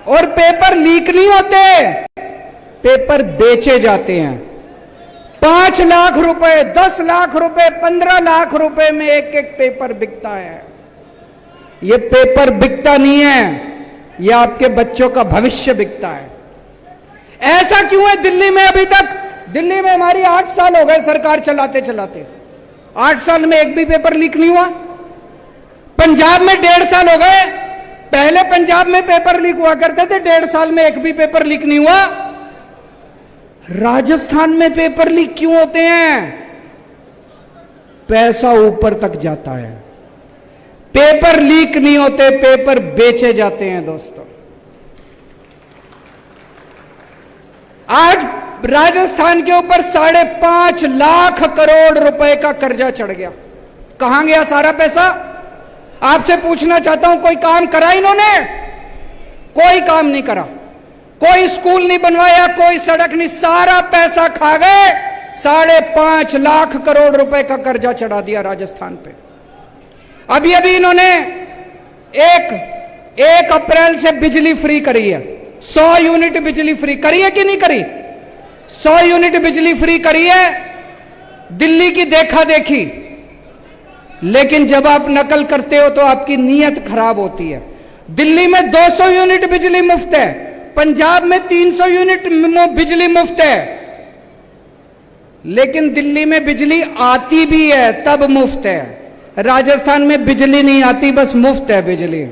और पेपर लीक नहीं होते, पेपर बेचे जाते हैं। 5 लाख रुपए, 10 लाख रुपए, 15 लाख रुपए में एक एक पेपर बिकता है। ये पेपर बिकता नहीं है, ये आपके बच्चों का भविष्य बिकता है। ऐसा क्यों है दिल्ली में? अभी तक दिल्ली में हमारी 8 साल हो गए सरकार चलाते चलाते, 8 साल में एक भी पेपर लीक नहीं हुआ। पंजाब में 1.5 साल हो गए, पहले पंजाब में पेपर लीक हुआ करते थे, 1.5 साल में एक भी पेपर लीक नहीं हुआ। राजस्थान में पेपर लीक क्यों होते हैं? पैसा ऊपर तक जाता है। पेपर लीक नहीं होते, पेपर बेचे जाते हैं दोस्तों। आज राजस्थान के ऊपर 5.5 लाख करोड़ रुपए का कर्जा चढ़ गया। कहां गया सारा पैसा? आपसे पूछना चाहता हूं, कोई काम करा इन्होंने? कोई काम नहीं करा, कोई स्कूल नहीं बनवाया, कोई सड़क नहीं, सारा पैसा खा गए। 5.5 लाख करोड़ रुपए का कर्जा चढ़ा दिया राजस्थान पे। अभी अभी इन्होंने 1 अप्रैल से बिजली फ्री करी है, 100 यूनिट बिजली फ्री करी है कि नहीं करी? 100 यूनिट बिजली फ्री करी है, दिल्ली की देखा देखी। लेकिन जब आप नकल करते हो तो आपकी नीयत खराब होती है। दिल्ली में 200 यूनिट बिजली मुफ्त है, पंजाब में 300 यूनिट बिजली मुफ्त है। लेकिन दिल्ली में बिजली आती भी है तब मुफ्त है, राजस्थान में बिजली नहीं आती, बस मुफ्त है बिजली।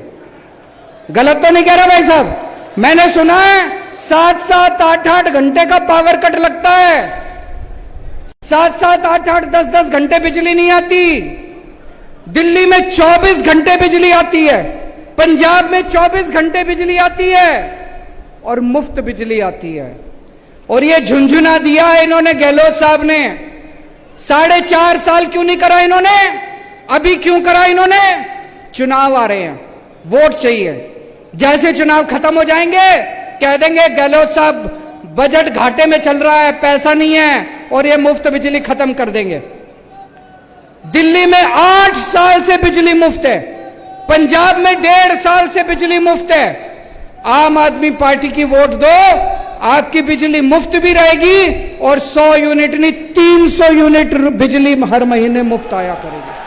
गलत तो नहीं कह रहा भाई साहब? मैंने सुना है 7-7, 8-8 घंटे का पावर कट लगता है, 7-7, 8-8, 10-10 घंटे बिजली नहीं आती। दिल्ली में 24 घंटे बिजली आती है, पंजाब में 24 घंटे बिजली आती है और मुफ्त बिजली आती है। और ये झुंझुना दिया है इन्होंने, गहलोत साहब ने। 4.5 साल क्यों नहीं करा इन्होंने? अभी क्यों करा इन्होंने? चुनाव आ रहे हैं, वोट चाहिए। जैसे चुनाव खत्म हो जाएंगे कह देंगे गहलोत साहब बजट घाटे में चल रहा है, पैसा नहीं है, और ये मुफ्त बिजली खत्म कर देंगे। दिल्ली में 8 साल से बिजली मुफ्त है, पंजाब में 1.5 साल से बिजली मुफ्त है। आम आदमी पार्टी की वोट दो, आपकी बिजली मुफ्त भी रहेगी और 100 यूनिट नहीं 300 यूनिट बिजली हर महीने मुफ्त आया करेगी।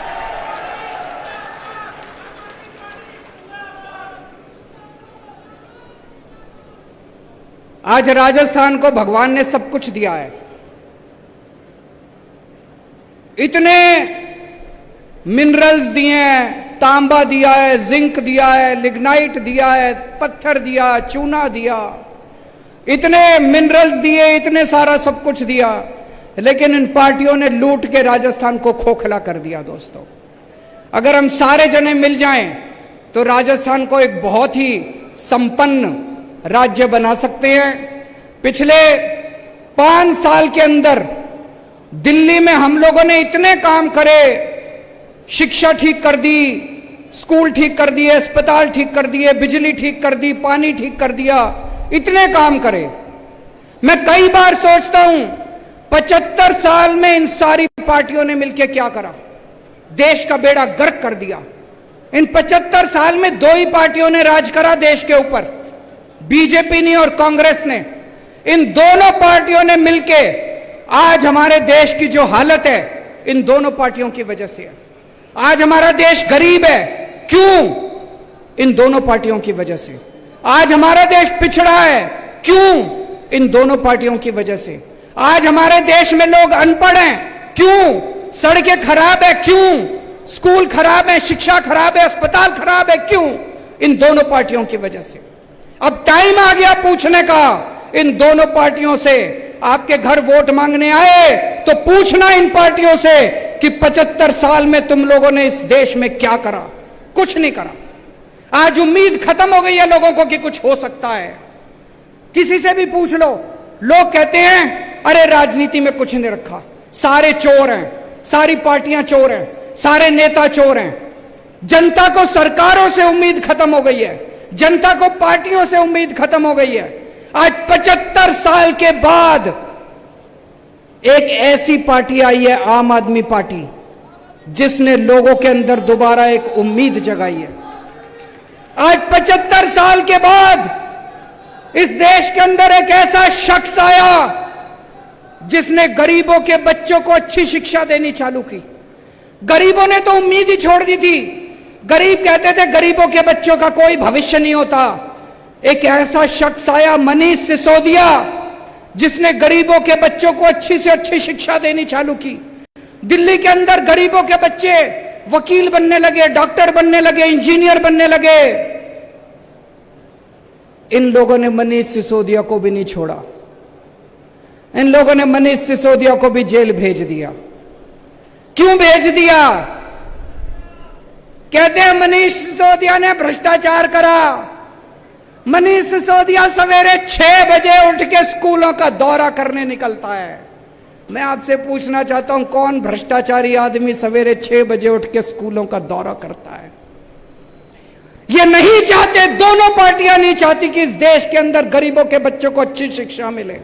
आज राजस्थान को भगवान ने सब कुछ दिया है। इतने मिनरल्स दिए हैं, तांबा दिया है, जिंक दिया है, लिग्नाइट दिया है, पत्थर दिया, चूना दिया, इतने मिनरल्स दिए, इतने सारा सब कुछ दिया, लेकिन इन पार्टियों ने लूट के राजस्थान को खोखला कर दिया। दोस्तों, अगर हम सारे जने मिल जाएं तो राजस्थान को एक बहुत ही संपन्न राज्य बना सकते हैं। पिछले 5 साल के अंदर दिल्ली में हम लोगों ने इतने काम करे, शिक्षा ठीक कर दी, स्कूल ठीक कर दिए, अस्पताल ठीक कर दिए, बिजली ठीक कर दी, पानी ठीक कर दिया, इतने काम करे। मैं कई बार सोचता हूं 75 साल में इन सारी पार्टियों ने मिलकर क्या करा? देश का बेड़ा गर्क कर दिया। इन 75 साल में 2 ही पार्टियों ने राज करा देश के ऊपर, बीजेपी ने और कांग्रेस ने। इन दोनों पार्टियों ने मिलकर आज हमारे देश की जो हालत है, इन दोनों पार्टियों की वजह से है। आज हमारा देश गरीब है, क्यों? इन दोनों पार्टियों की वजह से। आज हमारा देश पिछड़ा है, क्यों? इन दोनों पार्टियों की वजह से। आज हमारे देश में लोग अनपढ़ हैं, क्यों? सड़कें खराब है, क्यों? स्कूल खराब है, शिक्षा खराब है, अस्पताल खराब है, क्यों? इन दोनों पार्टियों की वजह से। अब टाइम आ गया पूछने का इन दोनों पार्टियों से। आपके घर वोट मांगने आए तो पूछना इन पार्टियों से कि 75 साल में तुम लोगों ने इस देश में क्या करा? कुछ नहीं करा। आज उम्मीद खत्म हो गई है लोगों को कि कुछ हो सकता है। किसी से भी पूछ लो, लोग कहते हैं अरे राजनीति में कुछ नहीं रखा, सारे चोर हैं, सारी पार्टियां चोर हैं, सारे नेता चोर हैं। जनता को सरकारों से उम्मीद खत्म हो गई है, जनता को पार्टियों से उम्मीद खत्म हो गई है। आज 75 साल के बाद एक ऐसी पार्टी आई है, आम आदमी पार्टी, जिसने लोगों के अंदर दोबारा एक उम्मीद जगाई है। आज 75 साल के बाद इस देश के अंदर एक ऐसा शख्स आया जिसने गरीबों के बच्चों को अच्छी शिक्षा देनी चालू की। गरीबों ने तो उम्मीद ही छोड़ दी थी। गरीब कहते थे गरीबों के बच्चों का कोई भविष्य नहीं होता। एक ऐसा शख्स आया, मनीष सिसोदिया, जिसने गरीबों के बच्चों को अच्छी से अच्छी शिक्षा देनी चालू की। दिल्ली के अंदर गरीबों के बच्चे वकील बनने लगे, डॉक्टर बनने लगे, इंजीनियर बनने लगे। इन लोगों ने मनीष सिसोदिया को भी नहीं छोड़ा। इन लोगों ने मनीष सिसोदिया को भी जेल भेज दिया। क्यों भेज दिया? कहते हैं मनीष सिसोदिया ने भ्रष्टाचार करा। मनीष सिसोदिया सवेरे 6 बजे उठ के स्कूलों का दौरा करने निकलता है। मैं आपसे पूछना चाहता हूं, कौन भ्रष्टाचारी आदमी सवेरे 6 बजे उठ के स्कूलों का दौरा करता है? ये नहीं चाहते, दोनों पार्टियां नहीं चाहती कि इस देश के अंदर गरीबों के बच्चों को अच्छी शिक्षा मिले।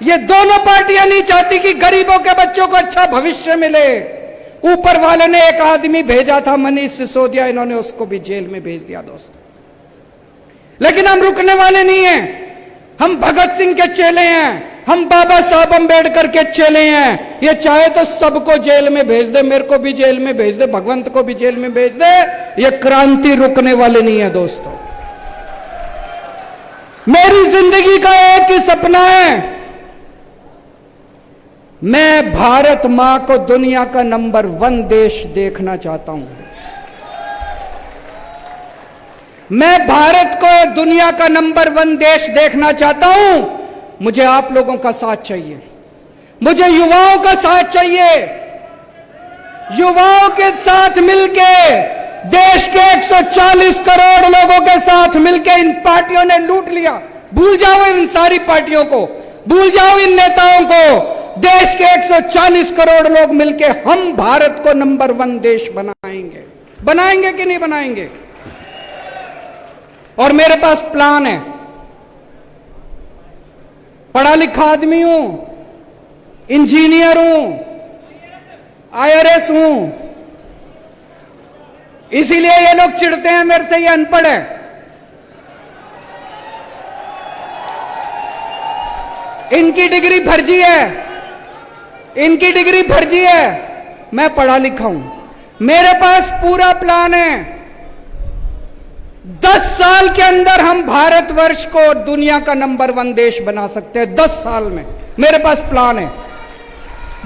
ये दोनों पार्टियां नहीं चाहती कि गरीबों के बच्चों को अच्छा भविष्य मिले। ऊपर वाले ने एक आदमी भेजा था, मनीष सिसोदिया, इन्होंने उसको भी जेल में भेज दिया दोस्तों। लेकिन हम रुकने वाले नहीं हैं। हम भगत सिंह के चेले हैं, हम बाबा साहब अम्बेडकर के चेले हैं। ये चाहे तो सबको जेल में भेज दे, मेरे को भी जेल में भेज दे, भगवंत को भी जेल में भेज दे, ये क्रांति रुकने वाले नहीं है दोस्तों। मेरी जिंदगी का एक ही सपना है, मैं भारत मां को दुनिया का नंबर 1 देश देखना चाहता हूं। मैं भारत को दुनिया का नंबर 1 देश देखना चाहता हूं। मुझे आप लोगों का साथ चाहिए, मुझे युवाओं का साथ चाहिए। युवाओं के साथ मिलके, देश के 140 करोड़ लोगों के साथ मिलके इन पार्टियों ने लूट लिया। भूल जाओ इन सारी पार्टियों को, भूल जाओ इन नेताओं को। देश के 140 करोड़ लोग मिलके हम भारत को नंबर 1 देश बनाएंगे। बनाएंगे कि नहीं बनाएंगे? और मेरे पास प्लान है। पढ़ा लिखा आदमी हूं, इंजीनियर हूं, IRS हूं। इसीलिए ये लोग चिढ़ते हैं मेरे से, ये अनपढ़ है। इनकी डिग्री फर्जी है, इनकी डिग्री फर्जी है। मैं पढ़ा लिखा हूं, मेरे पास पूरा प्लान है। 10 साल के अंदर हम भारतवर्ष को दुनिया का नंबर 1 देश बना सकते हैं। 10 साल में मेरे पास प्लान है।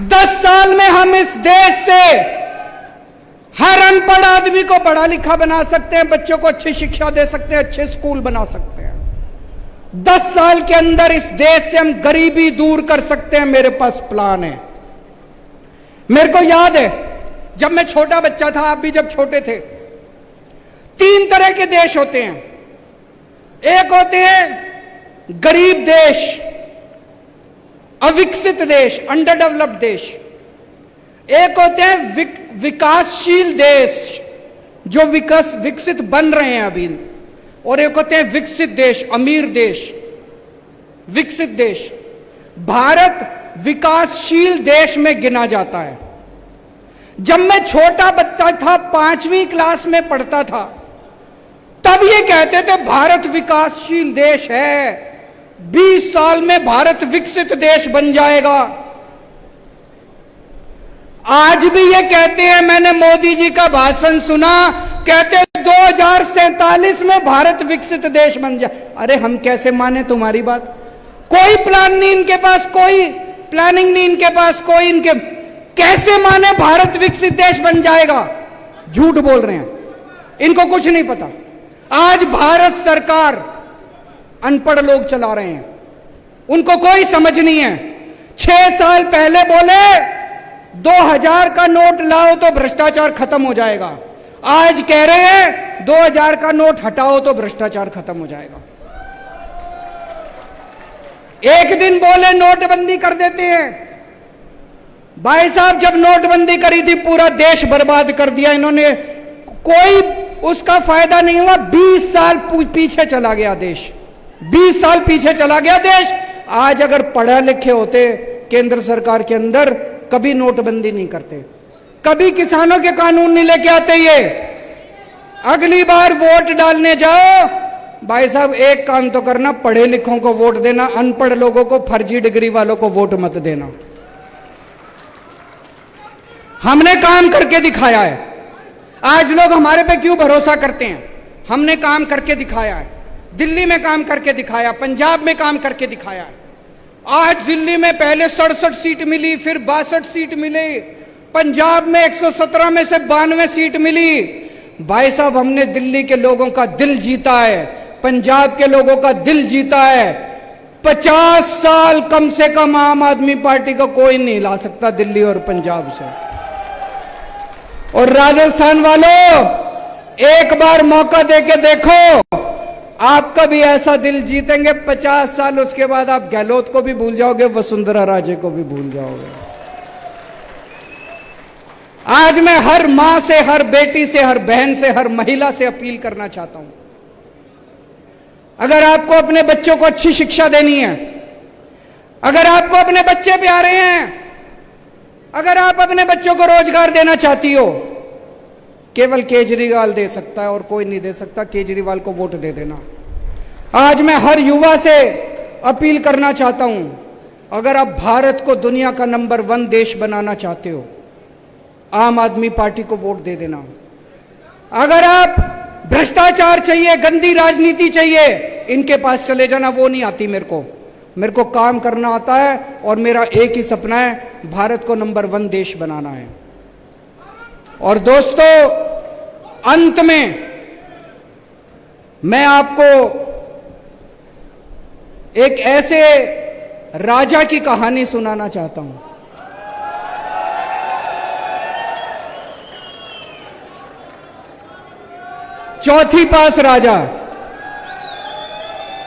10 साल में हम इस देश से हर अनपढ़ आदमी को पढ़ा लिखा बना सकते हैं, बच्चों को अच्छी शिक्षा दे सकते हैं, अच्छे स्कूल बना सकते हैं। 10 साल के अंदर इस देश से हम गरीबी दूर कर सकते हैं। मेरे पास प्लान है। मेरे को याद है जब मैं छोटा बच्चा था, आप भी जब छोटे थे, 3 तरह के देश होते हैं। एक होते हैं गरीब देश, अविकसित देश, अंडर डेवलप्ड देश। एक होते हैं विकासशील देश जो विकसित बन रहे हैं अभी, और एक होते हैं विकसित देश, अमीर देश, विकसित देश। भारत विकासशील देश में गिना जाता है। जब मैं छोटा बच्चा था, 5वीं क्लास में पढ़ता था, तब ये कहते थे भारत विकासशील देश है, 20 साल में भारत विकसित देश बन जाएगा। आज भी ये कहते हैं। मैंने मोदी जी का भाषण सुना, कहते 2047 में भारत विकसित देश बन जाए। अरे हम कैसे माने तुम्हारी बात? कोई प्लान नहीं इनके पास, कोई प्लानिंग नहीं इनके पास, कोई इनके कैसे माने भारत विकसित देश बन जाएगा? झूठ बोल रहे हैं, इनको कुछ नहीं पता। आज भारत सरकार अनपढ़ लोग चला रहे हैं, उनको कोई समझ नहीं है। 6 साल पहले बोले 2000 का नोट लाओ तो भ्रष्टाचार खत्म हो जाएगा। आज कह रहे हैं 2000 का नोट हटाओ तो भ्रष्टाचार खत्म हो जाएगा। एक दिन बोले नोटबंदी कर देते हैं। भाई साहब, जब नोटबंदी करी थी पूरा देश बर्बाद कर दिया इन्होंने, कोई उसका फायदा नहीं हुआ। 20 साल पीछे चला गया देश, 20 साल पीछे चला गया देश। आज अगर पढ़े लिखे होते केंद्र सरकार के अंदर, कभी नोटबंदी नहीं करते, कभी किसानों के कानून नहीं लेके आते। ये अगली बार वोट डालने जाओ, भाई साहब एक काम तो करना, पढ़े लिखों को वोट देना, अनपढ़ लोगों को, फर्जी डिग्री वालों को वोट मत देना। हमने काम करके दिखाया है। आज लोग हमारे पे क्यों भरोसा करते हैं? हमने काम करके दिखाया है। दिल्ली में काम करके दिखाया, पंजाब में काम करके दिखाया है। आज दिल्ली में पहले 67 सीट मिली, फिर 62 सीट मिली, पंजाब में 117 में से 92 सीट मिली। भाई साहब, हमने दिल्ली के लोगों का दिल जीता है, पंजाब के लोगों का दिल जीता है। 50 साल कम से कम आम आदमी पार्टी को कोई नहीं ला सकता दिल्ली और पंजाब से। और राजस्थान वालों, एक बार मौका देके देखो, आपका भी ऐसा दिल जीतेंगे। 50 साल उसके बाद आप गहलोत को भी भूल जाओगे, वसुंधरा राजे को भी भूल जाओगे। आज मैं हर मां से, हर बेटी से, हर बहन से, हर महिला से अपील करना चाहता हूं, अगर आपको अपने बच्चों को अच्छी शिक्षा देनी है, अगर आपको अपने बच्चे प्यारे हैं, अगर आप अपने बच्चों को रोजगार देना चाहती हो, केवल केजरीवाल दे सकता है और कोई नहीं दे सकता। केजरीवाल को वोट दे देना। आज मैं हर युवा से अपील करना चाहता हूं, अगर आप भारत को दुनिया का नंबर 1 देश बनाना चाहते हो, आम आदमी पार्टी को वोट दे देना। अगर आप भ्रष्टाचार चाहिए, गंदी राजनीति चाहिए, इनके पास चले जाना, वो नहीं आती मेरे को काम करना आता है। और मेरा एक ही सपना है, भारत को नंबर 1 देश बनाना है। और दोस्तों, अंत में मैं आपको एक ऐसे राजा की कहानी सुनाना चाहता हूं। चौथी पास राजा,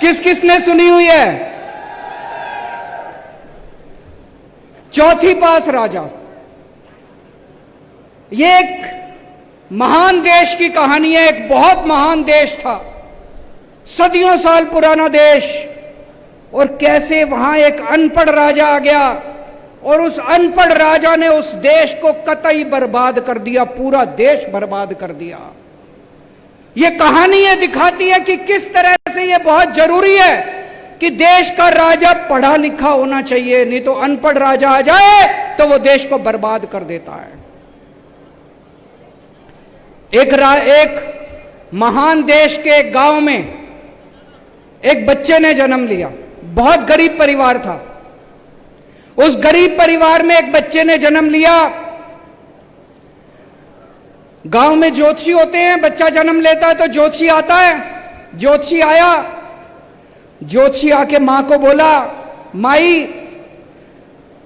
किस किसने सुनी हुई है? चौथी पास राजा, ये एक महान देश की कहानी है। एक बहुत महान देश था, सदियों साल पुराना देश, और कैसे वहां एक अनपढ़ राजा आ गया और उस अनपढ़ राजा ने उस देश को कतई बर्बाद कर दिया, पूरा देश बर्बाद कर दिया। ये कहानी ये दिखाती है कि किस तरह से ये बहुत जरूरी है कि देश का राजा पढ़ा लिखा होना चाहिए, नहीं तो अनपढ़ राजा आ जाए तो वो देश को बर्बाद कर देता है। एक महान देश के एक गांव में एक बच्चे ने जन्म लिया। बहुत गरीब परिवार था। उस गरीब परिवार में एक बच्चे ने जन्म लिया। गांव में ज्योतिषी होते हैं, बच्चा जन्म लेता है तो ज्योतिषी आता है। ज्योतिषी आया, ज्योतिषी आके मां को बोला, माई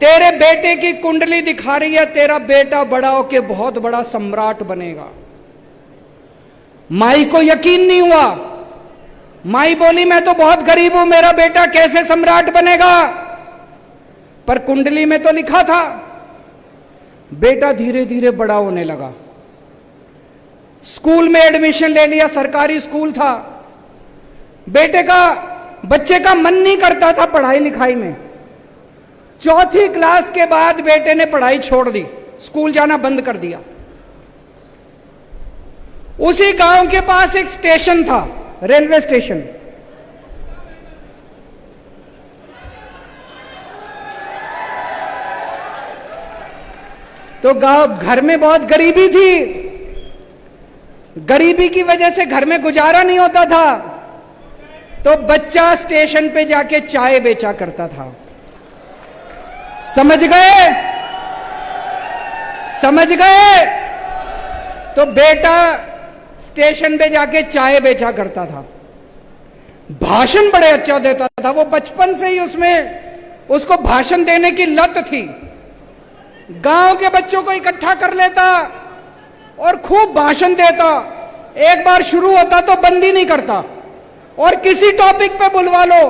तेरे बेटे की कुंडली दिखा रही है, तेरा बेटा बड़ा होके बहुत बड़ा सम्राट बनेगा। माई को यकीन नहीं हुआ। माई बोली मैं तो बहुत गरीब हूं, मेरा बेटा कैसे सम्राट बनेगा? पर कुंडली में तो लिखा था। बेटा धीरे धीरे बड़ा होने लगा। स्कूल में एडमिशन ले लिया, सरकारी स्कूल था। बच्चे का मन नहीं करता था पढ़ाई लिखाई में। चौथी क्लास के बाद बेटे ने पढ़ाई छोड़ दी, स्कूल जाना बंद कर दिया। उसी गांव के पास एक स्टेशन था, रेलवे स्टेशन। तो घर में बहुत गरीबी थी। गरीबी की वजह से घर में गुजारा नहीं होता था, तो बच्चा स्टेशन पे जाके चाय बेचा करता था। समझ गए? समझ गए? तो बेटा स्टेशन पे जाके चाय बेचा करता था। भाषण बड़े अच्छा देता था। वो बचपन से ही उसको भाषण देने की लत थी। गांव के बच्चों को इकट्ठा कर लेता और खूब भाषण देता। एक बार शुरू होता तो बंद ही नहीं करता, और किसी टॉपिक पे बुलवा लो,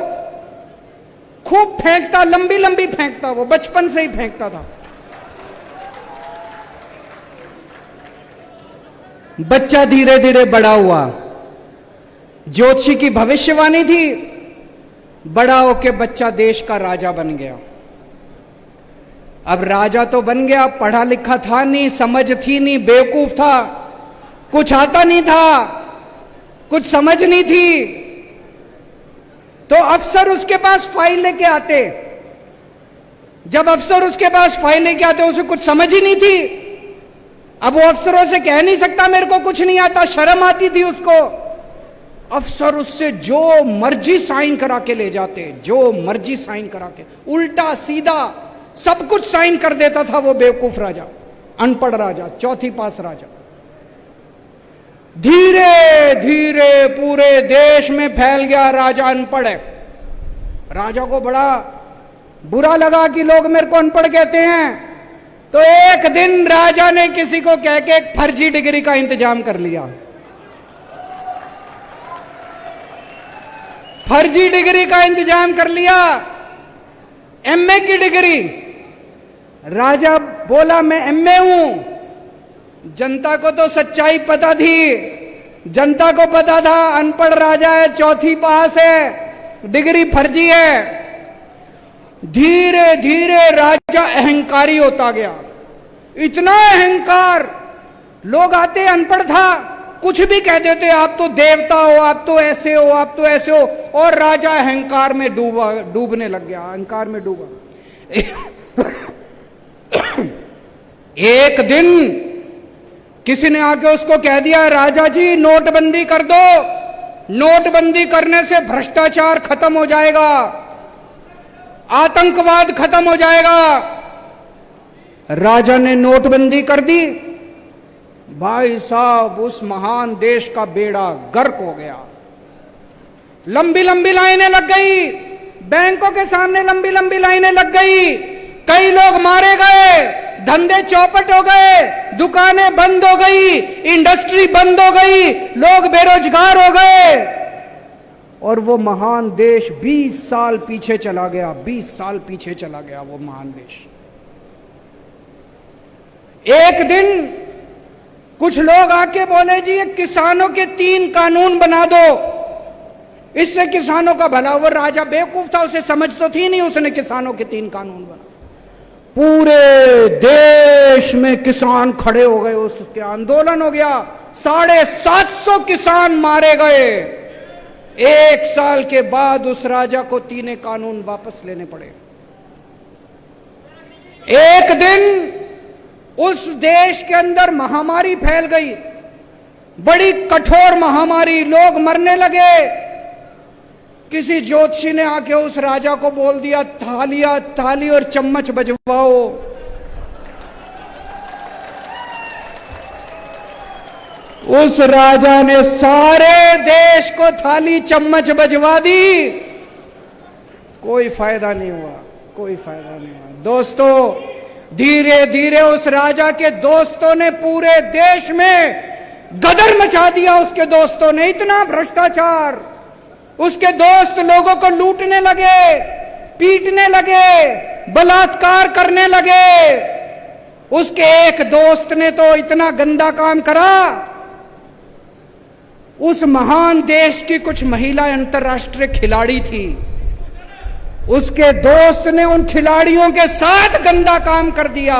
खूब फेंकता, लंबी लंबी फेंकता। वो बचपन से ही फेंकता था। बच्चा धीरे धीरे बड़ा हुआ। ज्योतिषी की भविष्यवाणी थी, बड़ा होके बच्चा देश का राजा बन गया। अब राजा तो बन गया, पढ़ा लिखा था नहीं, समझ थी नहीं, बेवकूफ था, कुछ आता नहीं था, कुछ समझ नहीं थी। तो अफसर उसके पास फाइल लेके आते। जब अफसर उसके पास फाइल लेके आते, उसे कुछ समझ ही नहीं थी। अब वो अफसरों से कह नहीं सकता मेरे को कुछ नहीं आता, शर्म आती थी उसको। अफसर उससे जो मर्जी साइन करा के ले जाते, जो मर्जी साइन करा के, उल्टा सीधा सब कुछ साइन कर देता था वो बेवकूफ राजा, अनपढ़ राजा, चौथी पास राजा। धीरे धीरे पूरे देश में फैल गया राजा अनपढ़ है। राजा को बड़ा बुरा लगा कि लोग मेरे को अनपढ़ कहते हैं। तो एक दिन राजा ने किसी को कह के एक फर्जी डिग्री का इंतजाम कर लिया। फर्जी डिग्री का इंतजाम कर लिया, एमए की डिग्री। राजा बोला मैं एमए हूं। जनता को तो सच्चाई पता थी, जनता को पता था अनपढ़ राजा है, चौथी पास है, डिग्री फर्जी है। धीरे धीरे राजा अहंकारी होता गया। इतना अहंकार, लोग आते, अनपढ़ था, कुछ भी कह देते, आप तो देवता हो, आप तो ऐसे हो, आप तो ऐसे हो। और राजा अहंकार में डूबने लग गया, अहंकार में डूबा। एक दिन किसी ने आके उसको कह दिया, राजा जी नोटबंदी कर दो, नोटबंदी करने से भ्रष्टाचार खत्म हो जाएगा, आतंकवाद खत्म हो जाएगा। राजा ने नोटबंदी कर दी। भाई साहब, उस महान देश का बेड़ा गर्क हो गया। लंबी लंबी लाइनें लग गई, बैंकों के सामने लंबी लंबी लाइनें लग गई। कई लोग मारे गए, धंधे चौपट हो गए, दुकानें बंद हो गई, इंडस्ट्री बंद हो गई, लोग बेरोजगार हो गए। और वो महान देश 20 साल पीछे चला गया, 20 साल पीछे चला गया वो महान देश। एक दिन कुछ लोग आके बोले जी ये किसानों के 3 कानून बना दो, इससे किसानों का भला। वो राजा बेवकूफ था, उसे समझ तो थी नहीं, उसने किसानों के 3 कानून बना। पूरे देश में किसान खड़े हो गए, उसके आंदोलन हो गया। 750 किसान मारे गए। 1 साल के बाद उस राजा को 3 कानून वापस लेने पड़े। एक दिन उस देश के अंदर महामारी फैल गई। बड़ी कठोर महामारी, लोग मरने लगे। किसी ज्योतिषी ने आके उस राजा को बोल दिया, थालियां थाली और चम्मच बजवाओ। उस राजा ने सारे देश को थाली चम्मच बजवा दी, कोई फायदा नहीं हुआ, कोई फायदा नहीं हुआ। दोस्तों, धीरे धीरे उस राजा के दोस्तों ने पूरे देश में गदर मचा दिया। उसके दोस्तों ने इतना भ्रष्टाचार, उसके दोस्त लोगों को लूटने लगे, पीटने लगे, बलात्कार करने लगे। उसके एक दोस्त ने तो इतना गंदा काम करा, उस महान देश की कुछ महिला अंतर्राष्ट्रीय खिलाड़ी थी, उसके दोस्त ने उन खिलाड़ियों के साथ गंदा काम कर दिया।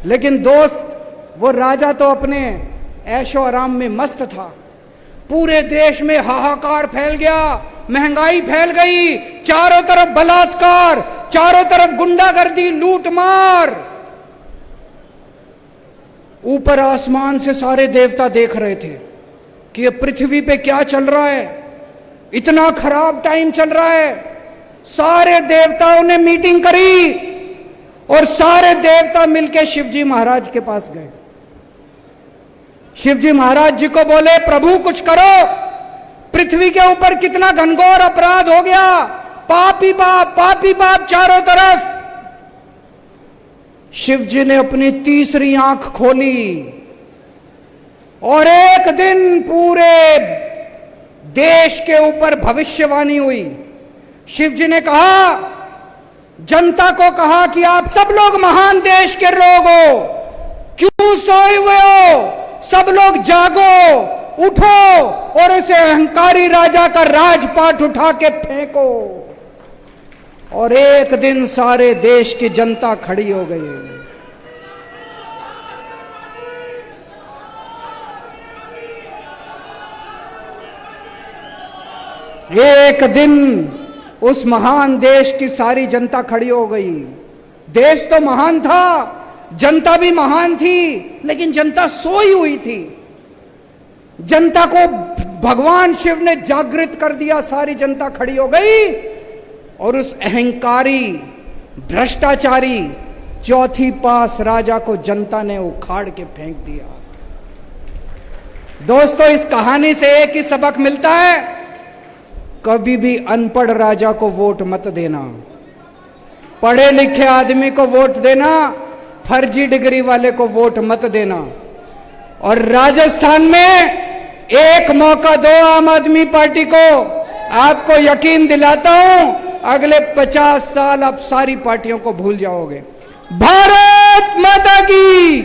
लेकिन दोस्त, वो राजा तो अपने ऐशो आराम में मस्त था। पूरे देश में हाहाकार फैल गया, महंगाई फैल गई, चारों तरफ बलात्कार, चारों तरफ गुंडागर्दी, लूटमार। ऊपर आसमान से सारे देवता देख रहे थे कि ये पृथ्वी पे क्या चल रहा है, इतना खराब टाइम चल रहा है। सारे देवताओं ने मीटिंग करी और सारे देवता मिलकर शिवजी महाराज के पास गए। शिवजी महाराज जी को बोले, प्रभु कुछ करो, पृथ्वी के ऊपर कितना घनघोर अपराध हो गया, पापी पाप चारों तरफ। शिवजी ने अपनी तीसरी आंख खोली और एक दिन पूरे देश के ऊपर भविष्यवाणी हुई। शिवजी ने कहा, जनता को कहा कि आप सब लोग महान देश के लोग हो, क्यों सोए हुए हो, सब लोग जागो, उठो और उसे अहंकारी राजा का राजपाट उठा के फेंको। और एक दिन सारे देश की जनता खड़ी हो गई। एक दिन उस महान देश की सारी जनता खड़ी हो गई। देश तो महान था, जनता भी महान थी, लेकिन जनता सोई हुई थी। जनता को भगवान शिव ने जागृत कर दिया, सारी जनता खड़ी हो गई और उस अहंकारी, भ्रष्टाचारी चौथी पास राजा को जनता ने उखाड़ के फेंक दिया। दोस्तों, इस कहानी से एक ही सबक मिलता है, कभी भी अनपढ़ राजा को वोट मत देना, पढ़े लिखे आदमी को वोट देना, फर्जी डिग्री वाले को वोट मत देना। और राजस्थान में एक मौका दो आम आदमी पार्टी को, आपको यकीन दिलाता हूं अगले 50 साल आप सारी पार्टियों को भूल जाओगे। भारत माता की।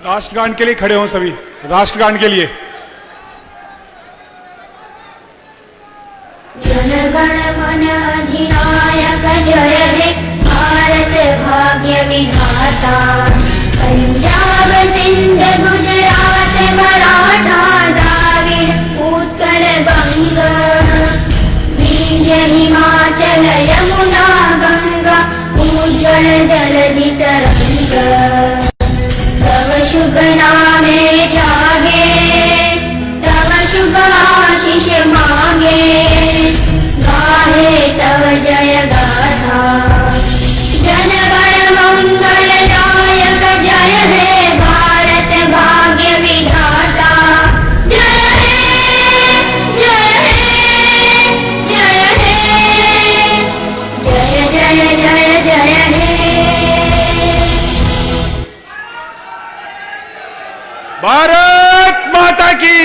राष्ट्रगान के लिए खड़े हों सभी, राष्ट्रगान के लिए। जनगण मन अधिनायक जय हे भारत भाग्य विधाता। पंजाब सिंध गुजरात मराठा द्राविड़ उत्कल बंग, विंध्य हिमाचल यमुना गंगा उज्ज्वल जलधि तरंग। तव शुभ नामे जागे, तव शुभ आशीष मांगे, तव जय गाथा। जनगण मंगल दायक जय हे भारत भाग्य विधाता। जय हे जय हे जय हे जय जय जय जय हे। भारत माता की।